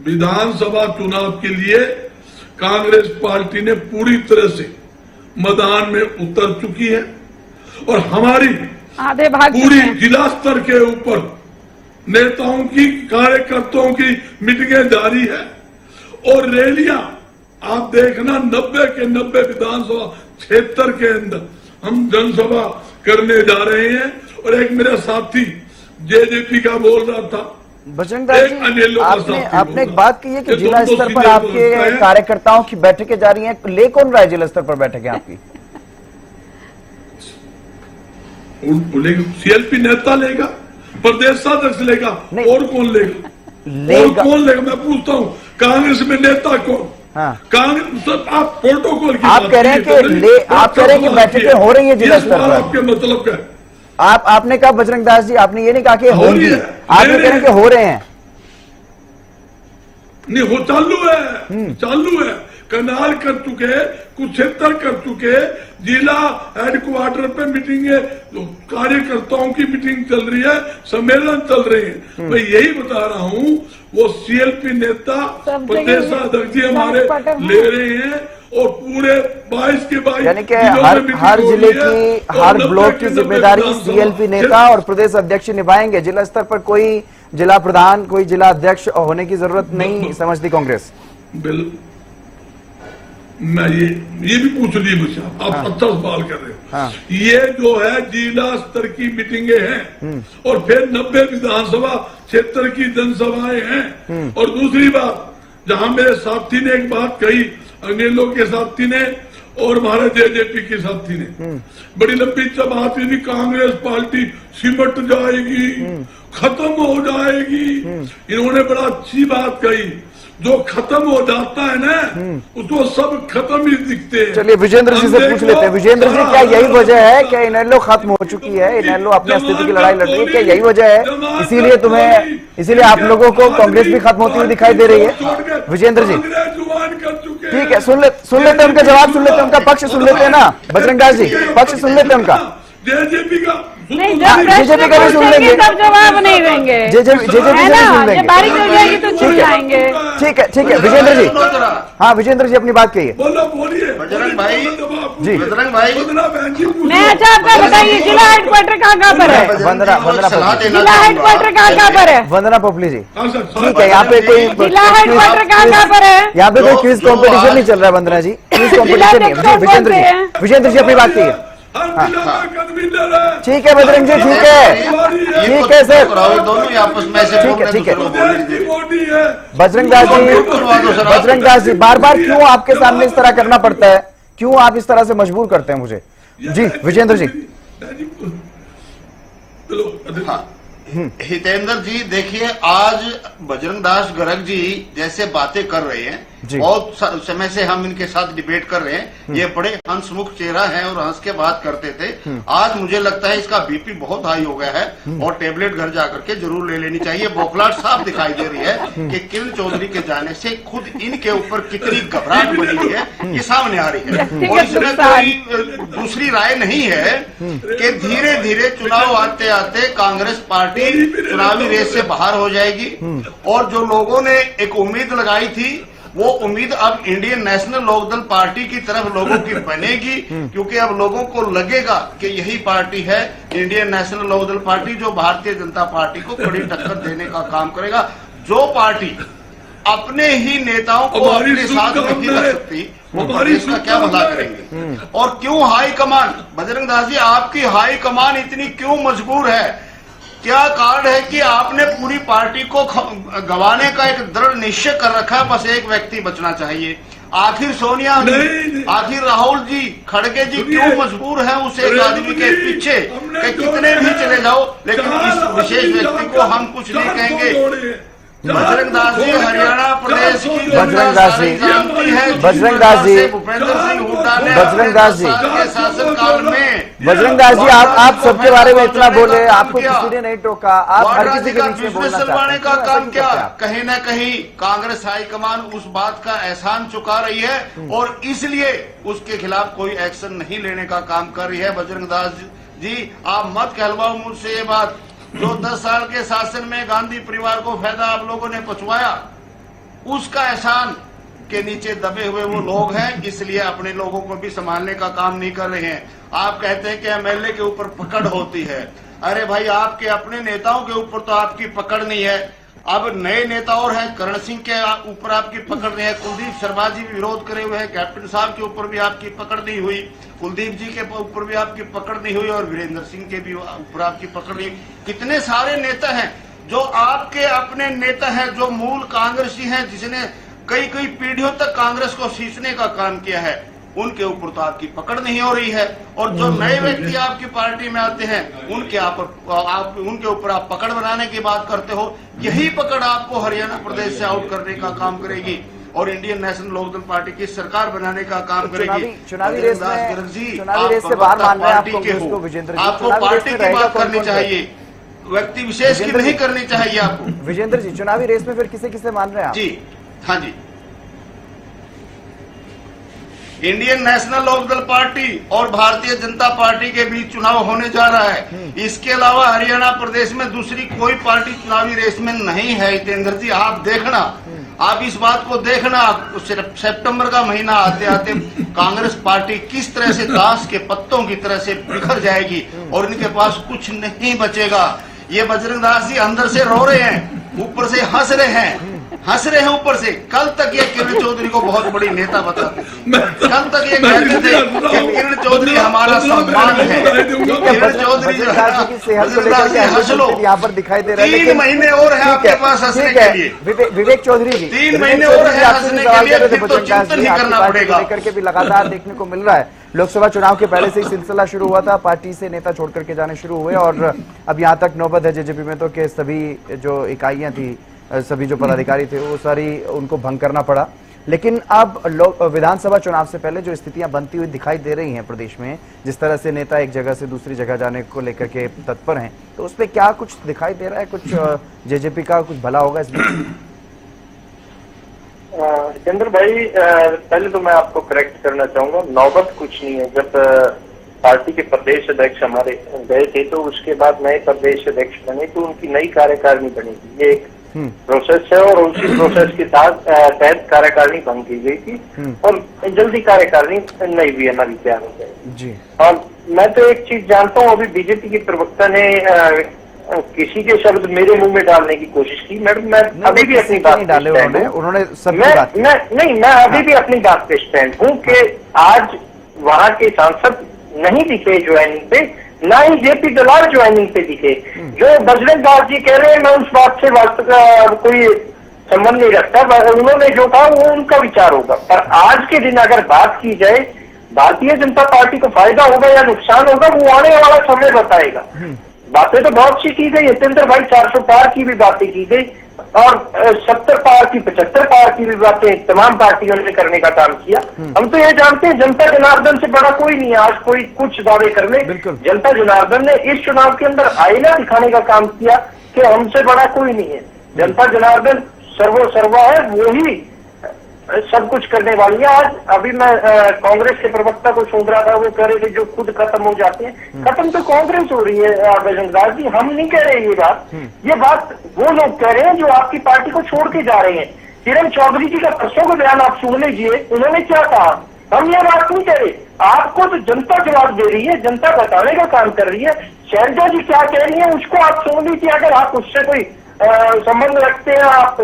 विधानसभा चुनाव के लिए कांग्रेस पार्टी ने पूरी तरह से मैदान में उतर चुकी है और हमारी आधे भाग पूरी जिला स्तर के ऊपर नेताओं की, कार्यकर्ताओं की मीटिंगें जारी है और रैलियां आप देखना 90 के 90 विधानसभा क्षेत्र के अंदर हम जनसभा करने जा रहे हैं। और एक मेरा साथी जेजेपी का बोल रहा था, बजरंग दास जी, आपने एक बात की है कि जिला स्तर पर आपके कार्यकर्ताओं की बैठकें जा रही हैं, ले कौन रहा है जिला स्तर पर बैठकें आपकी? सीएलपी नेता लेगा, प्रदेश अध्यक्ष लेगा, और कौन लेगा? और कौन लेगा? मैं पूछता हूँ, कांग्रेस में नेता कौन? कांग्रेस, आप प्रोटोकॉल की आप कह रहे हैं कि आप कह रहे हैं कि बैठकें हो रही है जिला स्तर पर, आपके मतलब क्या है? आपने कहा बजरंग दास जी, आपने ये नहीं कहा कि होंगी, आप ये कह रहे हैं कि हो रहे हैं। नहीं, हो चालू है, कनाल कर चुके, कुरुक्षेत्र कर चुके, जिला हेडक्वार्टर पे मीटिंग, कार्यकर्ताओं की मीटिंग चल रही है, सम्मेलन चल रहे हैं। मैं यही बता रहा हूँ, वो सीएलपी नेता, प्रदेश अध्यक्ष जी हमारे ले रहे हैं और पूरे 22 के 22 यानी कि हर जिले की, हर ब्लॉक की जिम्मेदारी सीएलपी नेता और प्रदेश अध्यक्ष निभाएंगे। जिला स्तर पर कोई जिला प्रधान, कोई जिला अध्यक्ष होने की जरूरत नहीं समझती कांग्रेस। मैं ये भी पूछ ली मुझसे, आप अच्छा सवाल कर रहे हो। ये जो है जिला स्तर की मीटिंगें हैं और फिर 90 विधानसभा क्षेत्र की जनसभाएं हैं। और दूसरी बात, जहां मेरे साथी ने एक बात कही, अंग्रेजों के साथी ने और हमारे जेजेपी के साथी ने बड़ी लंबी बात हुई, कांग्रेस पार्टी सिमट जाएगी, खत्म हो जाएगी। इन्होंने बड़ा अच्छी बात कही, जो खत्म हो जाता है ना, उसको सब खत्म ही दिखते हैं। चलिए विजेंद्र जी से पूछ लेते हैं। विजेंद्र जी, क्या यही वजह है कि इनेलो खत्म हो चुकी है, इनेलो अपने अस्तित्व की लड़ाई लड़ रही है, क्या यही वजह है? इसीलिए आप लोगों को कांग्रेस भी खत्म होती हुई दिखाई दे रही है? विजेंद्र जी, ठीक है, सुन लेते हैं उनका जवाब, सुन लेते हैं उनका पक्ष, सुन लेते हैं ना बजरंग दास जी, पक्ष सुन लेते हैं उनका। जेजेपी का नहीं, जेजेपी का भी सुन लेंगे, तब जवाब नहीं देंगे, जेजेपी से भी सुन लेंगे, बारिश हो जाएगी तो चुप जाएंगे। ठीक है विजेंद्र जी, हाँ विजेंद्र जी अपनी बात कहिए। बोलिए बजरंग भाई जी, बजरंग भाई, मैं अच्छा आपका बताइए, जिला हेडक्वार्टर कहाँ पर है? वंदना जिला हेडक्वार्टर कहाँ पर है? वंदना पोपली जी, ठीक है, यहाँ पे कोई जिला हेडक्वार्टर कहाँ पर है? यहाँ पे कोई क्विज कंपटीशन नहीं चल रहा है वंदना जी, क्विज कंपटीशन नहीं। विजेंद्र जी अपनी बात कहिए। ठीक है बजरंग जी, ठीक है सर, दोनों आपस में से ठीक है बजरंग दास जी, बार बार क्यों आपके सामने इस तरह करना पड़ता है, क्यों आप इस तरह से मजबूर करते हैं मुझे? जी विजेंद्र जी। हितेंद्र जी, देखिए आज बजरंग दास गर्ग जी जैसे बातें कर रहे हैं, बहुत समय से हम इनके साथ डिबेट कर रहे हैं, ये बड़े हंसमुख चेहरा है और हंस के बात करते थे। आज मुझे लगता है इसका बीपी बहुत हाई हो गया है और टेबलेट घर जाकर के जरूर ले लेनी चाहिए। बौखलाहट साफ दिखाई दे रही है कि किरण चौधरी के जाने से खुद इनके ऊपर कितनी घबराहट बनी हुई है, ये सामने आ रही है। और इसमें कोई दूसरी राय नहीं है कि धीरे धीरे चुनाव आते आते कांग्रेस पार्टी चुनावी रेस से बाहर हो जाएगी। और जो लोगों ने एक उम्मीद लगाई थी, वो उम्मीद अब इंडियन नेशनल लोकदल पार्टी की तरफ लोगों की बनेगी, क्योंकि अब लोगों को लगेगा कि यही पार्टी है इंडियन नेशनल लोकदल पार्टी जो भारतीय जनता पार्टी को कड़ी टक्कर देने का काम करेगा। जो पार्टी अपने ही नेताओं को अपने साथ नहीं रख सकती वो प्रदेश का क्या भला करेंगे। और क्यों हाई कमान, बजरंग दास जी आपकी हाई कमान इतनी क्यों मजबूर है? क्या कारण है कि आपने पूरी पार्टी को गंवाने का एक दृढ़ निश्चय कर रखा, बस एक व्यक्ति बचना चाहिए। आखिर सोनिया जी, आखिर राहुल जी, खड़गे जी क्यों मजबूर है उस एक आदमी के पीछे कि कितने भी चले जाओ लेकिन इस विशेष व्यक्ति को हम कुछ नहीं कहेंगे। बजरंग दास जी हरियाणा प्रदेश की बजरंग दास जी, बजरंग दास जी, भूपेंद्र सिंह हुड्डा ने बजरंग दास जी के शासनकाल में, बजरंग दास जी आप सबके बारे में इतना बोले, आपको किसी ने नहीं टोका, आप हर किसी के बीच में बोलना चाहते हैं। का काम क्या? कहीं न कहीं कांग्रेस हाईकमान उस बात का एहसान चुका रही है और इसलिए उसके खिलाफ कोई एक्शन नहीं लेने का काम कर रही है। बजरंग दास जी आप मत कहलवाओ मुझसे ये बात। जो 10 साल के शासन में गांधी परिवार को फायदा आप लोगों ने पहुंचाया, उसका एहसान के नीचे दबे हुए वो लोग हैं, इसलिए अपने लोगों को भी संभालने का काम नहीं कर रहे हैं। आप कहते हैं कि एमएलए के ऊपर पकड़ होती है। अरे भाई आपके अपने नेताओं के ऊपर तो आपकी पकड़ नहीं है, अब नए नेता और हैं, करण सिंह के ऊपर आपकी पकड़ नहीं है, कुलदीप शर्मा जी भी विरोध करे हुए हैं, कैप्टन साहब के ऊपर भी आपकी पकड़ नहीं हुई, कुलदीप जी के ऊपर भी आपकी पकड़ नहीं हुई और वीरेंद्र सिंह के भी ऊपर आपकी पकड़ नहीं। कितने सारे नेता हैं जो आपके अपने नेता हैं, जो मूल कांग्रेसी हैं, जिसने कई कई पीढ़ियों तक कांग्रेस को सींचने का काम किया है, उनके ऊपर तो आपकी पकड़ नहीं हो रही है। और जो नए व्यक्ति आपकी पार्टी में आते हैं उनके ऊपर आप पकड़ बनाने की बात करते हो। यही पकड़ आपको हरियाणा प्रदेश से आउट करने का काम करेगी और इंडियन नेशनल लोकदल पार्टी की सरकार बनाने का काम करेगी। चुनावी रेस से बाहर मान रहे हैं आपको विजेंद्र जी, आपको पार्टी की बात करनी चाहिए, व्यक्ति विशेष की नहीं करनी चाहिए आपको। विजेंद्र जी चुनावी रेस में फिर किसे किसे मान रहे हैं आप? जी हाँ जी, इंडियन नेशनल लोकदल पार्टी और भारतीय जनता पार्टी के बीच चुनाव होने जा रहा है। इसके अलावा हरियाणा प्रदेश में दूसरी कोई पार्टी चुनावी रेस में नहीं है। हितेंद्र जी आप देखना, आप इस बात को देखना, सितंबर का महीना आते आते कांग्रेस पार्टी किस तरह से ताश के पत्तों की तरह से बिखर जाएगी और इनके पास कुछ नहीं बचेगा। ये बजरंग दास जी अंदर से रो रहे हैं, ऊपर से हंस रहे हैं ऊपर से। कल तक ये किरण चौधरी को बहुत बड़ी नेता बताते, कल तक ये कहते थे कि किरण चौधरी हमारा सम्मान है। किरण चौधरी जो है यहाँ पर दिखाई दे रहा है, 3 महीने और है आपके पास हंसने के लिए। विवेक चौधरी जी 3 महीने और है हंसने के लिए, फिर तो चिंतन ही करना पड़ेगा। लेकर के भी लगातार देखने को मिल रहा है, लोकसभा चुनाव के पहले से ही सिलसिला शुरू हुआ था, पार्टी से नेता छोड़ करके जाने शुरू हुए और अब यहाँ तक नौबत है जेजेपी में तो कि सभी जो इकाइयां थी, सभी जो पदाधिकारी थे वो सारी उनको भंग करना पड़ा। लेकिन अब विधानसभा चुनाव से पहले जो स्थितियां बनती हुई दिखाई दे रही हैं प्रदेश में, जिस तरह से नेता एक जगह से दूसरी जगह जाने को लेकर के तत्पर हैं, तो उसमें क्या कुछ दिखाई दे रहा है? कुछ जेजेपी का कुछ भला होगा इसमें? चंद्र भाई पहले तो मैं आपको करेक्ट करना चाहूंगा, नौबत कुछ नहीं है। जब पार्टी के प्रदेश अध्यक्ष हमारे गए थे तो उसके बाद नए प्रदेश अध्यक्ष बने तो उनकी नई कार्यकारिणी बनेगी। ये एक प्रोसेस है और उसी प्रोसेस के तहत कार्यकारिणी भंग की गई थी और जल्दी कार्यकारिणी नई भी हमारी तैयार हो जाएगी जी। और मैं तो एक चीज जानता हूँ, अभी बीजेपी के प्रवक्ता ने किसी के शब्द मेरे मुंह में डालने की कोशिश की। मैडम मैं अभी भी अपनी बात डाले उन्होंने मैं अभी भी अपनी बात पे स्टैंड हूँ कि आज वहाँ के सांसद नहीं दिखे ज्वाइनिंग पे, ना ही जेपी दलाल ज्वाइनिंग पे दिखे। जो बजरंग दास जी कह रहे हैं मैं उस बात से वास्तव कोई संबंध नहीं रखता, उन्होंने जो कहा वो उनका विचार होगा। पर आज के दिन अगर बात की जाए भारतीय जनता पार्टी को फायदा होगा या नुकसान होगा वो आने वाला समय बताएगा। बातें तो बहुत सी की गई, हितेंद्र भाई 400 पार की भी बातें की गई और 70 पार की 75 पार की भी बातें तमाम पार्टियों ने करने का काम किया। हम तो ये जानते हैं जनता जनार्दन से बड़ा कोई नहीं है। आज कोई कुछ दावे कर ले, जनता जनार्दन ने इस चुनाव के अंदर आईना दिखाने का काम किया कि हमसे बड़ा कोई नहीं है। जनता जनार्दन सर्वा है, वो ही सब कुछ करने वाली है। आज अभी मैं कांग्रेस के प्रवक्ता को सुन रहा था, वो कह रहे थे जो खुद खत्म हो जाते हैं, खत्म तो कांग्रेस हो रही है बजरंग दास जी, हम नहीं कह रहे ये बात वो लोग कह रहे हैं जो आपकी पार्टी को छोड़ के जा रहे हैं। किरण चौधरी जी का परसों का बयान आप सुन लीजिए, उन्होंने क्या कहा। हम ये बात नहीं कह रहे, आपको तो जनता जवाब दे रही है, जनता बताने का काम कर रही है। शैलजा जी क्या कह रही है उसको आप सुन लीजिए। अगर आप उससे कोई संबंध रखते हैं, आप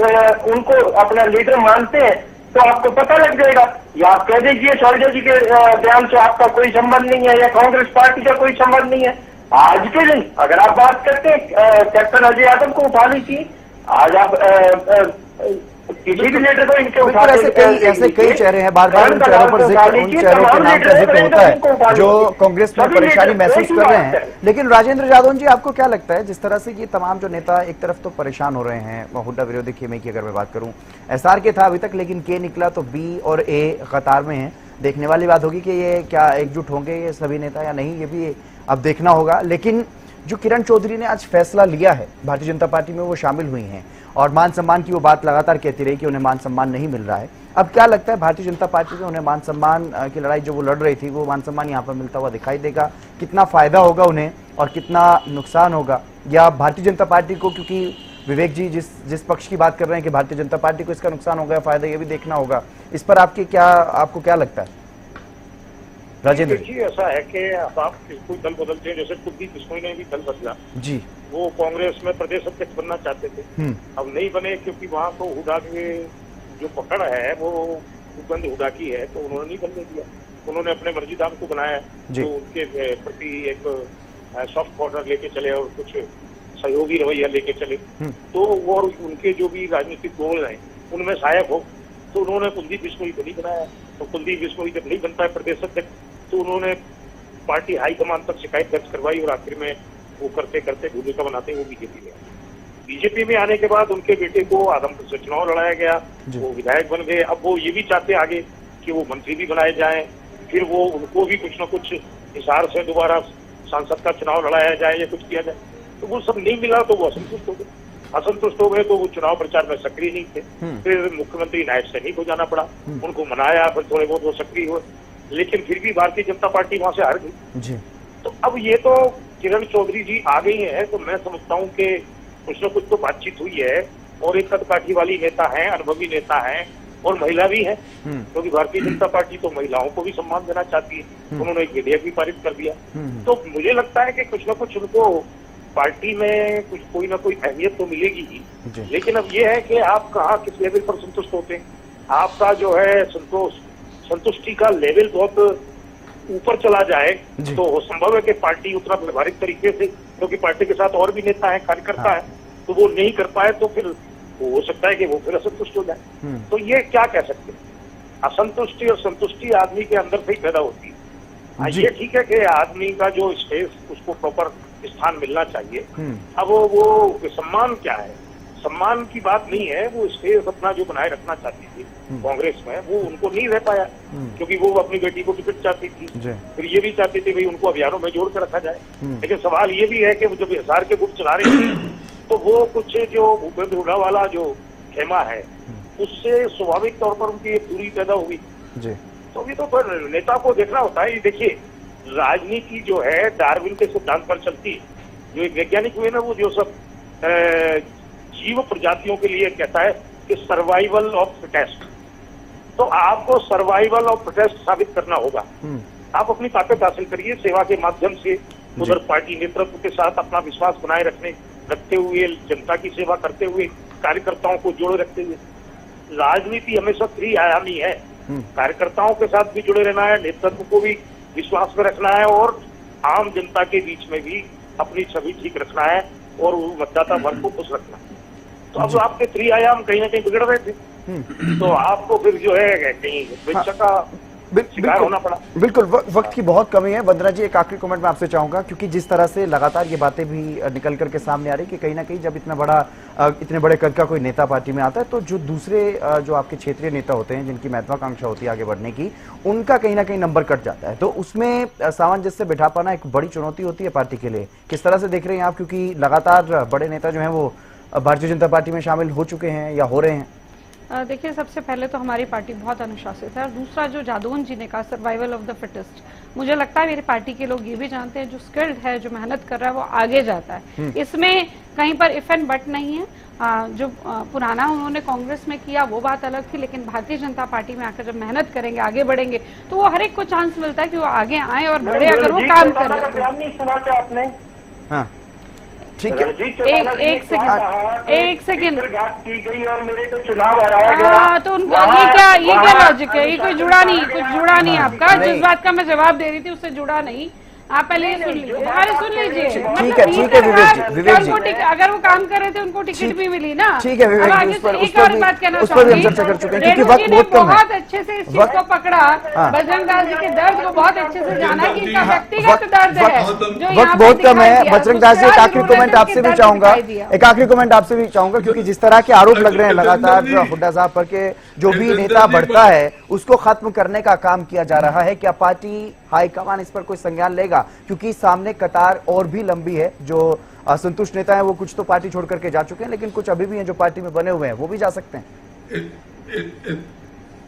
उनको अपना लीडर मानते हैं, तो आपको पता लग जाएगा। या आप कह दीजिए शैलजा जी के बयान से आपका कोई संबंध नहीं है या कांग्रेस पार्टी का कोई संबंध नहीं है। आज के दिन अगर आप बात करते हैं कैप्टन अजय यादव को उठा लीजिए, आज आप किसी भी लीडर को इनके उठा ऐसे कई चेहरे हैं, बार बार उन चेहरों पर उन चेहरों के नाम का जिक्र होता है जो कांग्रेस में परेशानी महसूस कर रहे हैं। लेकिन राजेंद्र जादौन जी, आपको क्या लगता है जिस तरह से ये तमाम जो नेता एक तरफ तो परेशान हो रहे हैं, हुड्डा विरोधी खेमे की अगर मैं बात करूं, एसआर के था अभी तक, लेकिन के निकला तो बी और ए कतार में है। देखने वाली बात होगी कि ये क्या एकजुट होंगे ये सभी नेता या नहीं, ये भी अब देखना होगा। लेकिन जो किरण चौधरी ने आज फैसला लिया है, भारतीय जनता पार्टी में वो शामिल हुई हैं और मान सम्मान की वो बात लगातार कहती रही कि उन्हें मान सम्मान नहीं मिल रहा है। अब क्या लगता है भारतीय जनता पार्टी में उन्हें मान सम्मान की लड़ाई जो वो लड़ रही थी, वो मान सम्मान यहाँ पर मिलता हुआ दिखाई देगा? कितना फायदा होगा उन्हें और कितना नुकसान होगा? या भारतीय जनता पार्टी को, क्योंकि विवेक जी जिस पक्ष की बात कर रहे हैं कि भारतीय जनता पार्टी को इसका नुकसान होगा या फायदा, ये भी देखना होगा। इस पर आपको क्या लगता है राजेंद्र जी? ऐसा है कि अब आप कोई दल बदलते हैं, जैसे कुलदीप बिश्नोई ने भी दल बदला जी, वो कांग्रेस में प्रदेश अध्यक्ष बनना चाहते थे, अब नहीं बने क्योंकि वहाँ तो हुड्डा के जो पकड़ है वो उपबंध हुड्डा की है, तो उन्होंने नहीं बनने दिया। उन्होंने अपने मर्जीदार को बनाया जो उनके प्रति एक सॉफ्ट कॉर्नर लेके चले और कुछ सहयोगी रवैया लेके चले, तो वो उनके जो भी राजनीतिक गोल हैं उनमें सहायक हो, तो उन्होंने कुलदीप बिश्नोई को नहीं बनाया। तो कुलदीप बिश्नोई जब नहीं बनता है प्रदेश अध्यक्ष, तो उन्होंने पार्टी हाईकमान तक शिकायत दर्ज करवाई और आखिर में वो करते करते भूमिका बनाते वो बीजेपी में आए। बीजेपी में आने के बाद उनके बेटे को आदमपुर से चुनाव लड़ाया गया, वो विधायक बन गए। अब वो ये भी चाहते आगे कि वो मंत्री भी बनाए जाएं, फिर वो उनको भी कुछ न कुछ हिसार से दोबारा सांसद का चुनाव लड़ाया जाए या कुछ किया जाए, तो वो सब नहीं मिला तो वो असंतुष्ट हो गए। असंतुष्ट हो गए तो वो चुनाव प्रचार में सक्रिय नहीं थे। फिर मुख्यमंत्री नायब सैनी को जाना पड़ा, उनको मनाया, फिर थोड़े बहुत वो सक्रिय हुए, लेकिन फिर भी भारतीय जनता पार्टी वहां से हार गई। तो अब ये तो किरण चौधरी जी आ गई है, तो मैं समझता हूँ कि कुछ न कुछ तो बातचीत हुई है और एक कदकाठी वाली नेता है, अनुभवी नेता है और महिला भी है, क्योंकि भारतीय जनता पार्टी तो महिलाओं को भी सम्मान देना चाहती है। उन्होंने एक विधेयक भी पारित कर दिया, तो मुझे लगता है कि कुछ न कुछ उनको पार्टी में कुछ कोई ना कोई अहमियत तो मिलेगी ही। लेकिन अब ये है कि आप कहाँ किस लेवल पर संतुष्ट होते हैं। आपका जो है संतुष्टि का लेवल बहुत ऊपर चला जाए तो संभव है कि पार्टी उतना व्यवहारिक तरीके से, क्योंकि पार्टी के साथ और भी नेता है, कार्यकर्ता है, तो वो नहीं कर पाए तो फिर हो सकता है कि वो फिर असंतुष्ट हो जाए। तो ये क्या कह सकते हैं, असंतुष्टि और संतुष्टि आदमी के अंदर से ही पैदा होती है। ये ठीक है कि आदमी का जो स्पेस उसको प्रॉपर स्थान मिलना चाहिए। अब वो सम्मान क्या है, सम्मान की बात नहीं है, वो स्पेस अपना जो बनाए रखना चाहती थी कांग्रेस में, वो उनको नहीं रह पाया, क्योंकि वो अपनी बेटी को टिकट चाहती थी, फिर ये भी चाहती थी भाई उनको अभियानों में जोड़ कर रखा जाए। लेकिन सवाल ये भी है कि जब एसआर के गुट चला रहे थे तो वो कुछ जो भूपेंद्र हुड्डा वाला जो खेमा है उससे स्वाभाविक तौर पर उनकी एक दूरी पैदा हुई। तो ये तो फिर नेता को देखना होता है। ये देखिए, राजनीति जो है डार्विन के सिद्धांत पर चलती है। जो एक वैज्ञानिक हुए ना, वो जो सब जीव प्रजातियों के लिए कहता है कि सर्वाइवल ऑफ फिटेस्ट, तो आपको सर्वाइवल ऑफ फिटेस्ट साबित करना होगा। आप अपनी ताकत हासिल करिए सेवा के माध्यम से, उधर पार्टी नेतृत्व के साथ अपना विश्वास बनाए रखते हुए, जनता की सेवा करते हुए, कार्यकर्ताओं को जोड़े रखते हुए। राजनीति हमेशा त्रिआयामी है, कार्यकर्ताओं के साथ भी जुड़े रहना है, नेतृत्व को भी विश्वास में रखना है और आम जनता के बीच में भी अपनी छवि ठीक रखना है और मतदाता वर्ग को खुश रखना है। तो अब आपके त्रिआयाम कहीं ना कहीं बिगड़ रहे थे, तो आपको फिर जो है कहीं विपक्ष का शिकार होना पड़ा। बिल्कुल, वक्त की बहुत कमी है। वंदना जी, एक आखिरी कमेंट मैं आपसे चाहूंगा, क्योंकि जिस तरह से लगातार ये बातें भी निकल करके सामने आ रही कि कहीं ना कहीं जब इतने बड़े कद का कोई नेता पार्टी में आता है तो जो दूसरे जो आपके क्षेत्रीय नेता होते हैं जिनकी महत्वाकांक्षा होती है आगे बढ़ने की, उनका कहीं ना कहीं नंबर कट जाता है। तो उसमें सामंजस्य बिठा पाना एक बड़ी चुनौती होती है पार्टी के लिए। किस तरह से देख रहे हैं आप, क्योंकि लगातार बड़े नेता जो है वो भारतीय जनता पार्टी में शामिल हो चुके हैं या हो रहे हैं? देखिए, सबसे पहले तो हमारी पार्टी बहुत अनुशासित है और दूसरा जो जादौन जी ने कहा सर्वाइवल ऑफ द फिटेस्ट, मुझे लगता है मेरी पार्टी के लोग ये भी जानते हैं जो स्किल्ड है, जो मेहनत कर रहा है वो आगे जाता है। इसमें कहीं पर इफ एंड बट नहीं है। जो पुराना उन्होंने कांग्रेस में किया वो बात अलग थी, लेकिन भारतीय जनता पार्टी में आकर जब मेहनत करेंगे, आगे बढ़ेंगे, तो वो हर एक को चांस मिलता है कि वो आगे आए और बढ़े अगर वो काम करें। बयान नहीं सुना क्या आपने? हाँ ठीक है, एक सेकेंड की गई और मेरे को चुनाव हराया गया। तो उनका ये क्या लॉजिक है? ये कोई जुड़ा नहीं, कुछ जुड़ा नहीं आपका। जिस बात का मैं जवाब दे रही थी उससे जुड़ा नहीं। आप पहले ये सुन लीजिए, हमारे सुन लीजिए। ठीक है विवेक जी, अगर वो काम कर रहे थे उनको टिकट भी मिली ना। ठीक है विवेक जी, एक और बात कहना उस पर भी हम चर्चा कर चुके हैं क्योंकि वक्त बहुत कम है। बहुत अच्छे से इस चीज को पकड़ा, बजरंग दास जी के दर्द को बहुत अच्छे से जाना कि इनका व्यक्तिगत दर्द है। वक्त बहुत कम है। बजरंग दास जी, एक आखिरी कमेंट आपसे भी चाहूंगा, क्योंकि जिस तरह के आरोप लग रहे हैं लगातार हुड्डा साहब पर के जो भी नेता बढ़ता है उसको खत्म करने का काम किया जा रहा है, क्या पार्टी हाईकमान इस पर कोई संज्ञान लेगा? क्योंकि सामने कतार और भी लंबी है। जो असंतुष्ट नेता हैं वो कुछ तो पार्टी छोड़ करके जा चुके हैं, लेकिन कुछ अभी भी हैं जो पार्टी में बने हुए हैं, वो भी जा सकते हैं।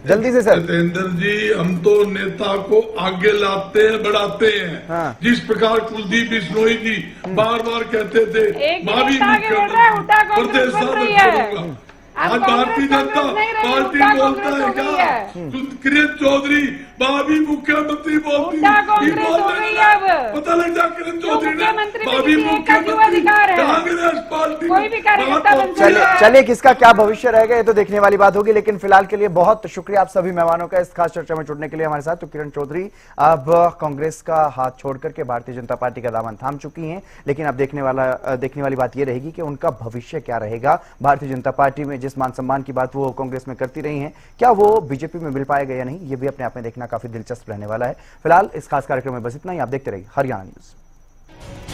जल्दी से सर। जितेंद्र जी, हम तो नेता को आगे लाते हैं, बढ़ाते हैं। हाँ। जिस प्रकार कुलदीप बिश्नोई जी बार बार कहते थे भाभी प्रदेश करूंगा, आज भारतीय जनता पार्टी बोलता है क्या? किरण चौधरी भाभी मुख्यमंत्री बोलती है। पता लग जा किरण चौधरी ने भाभी मुख्यमंत्री कांग्रेस पार्टी। चलिए किसका क्या भविष्य रहेगा ये तो देखने वाली बात होगी, लेकिन फिलहाल के लिए बहुत शुक्रिया आप सभी मेहमानों का इस खास चर्चा में जुड़ने के लिए हमारे साथ। तो किरण चौधरी अब कांग्रेस का हाथ छोड़ करके भारतीय जनता पार्टी का दामन थाम चुकी हैं, लेकिन अब देखने वाली बात यह रहेगी कि उनका भविष्य क्या रहेगा भारतीय जनता पार्टी में। जिस मान सम्मान की बात वो कांग्रेस में करती रही हैं, क्या वो बीजेपी में मिल पाएगा या नहीं, ये भी अपने आप में देखना काफी दिलचस्प रहने वाला है। फिलहाल इस खास कार्यक्रम में बस इतना ही। आप देखते रहिए हरियाणा न्यूज।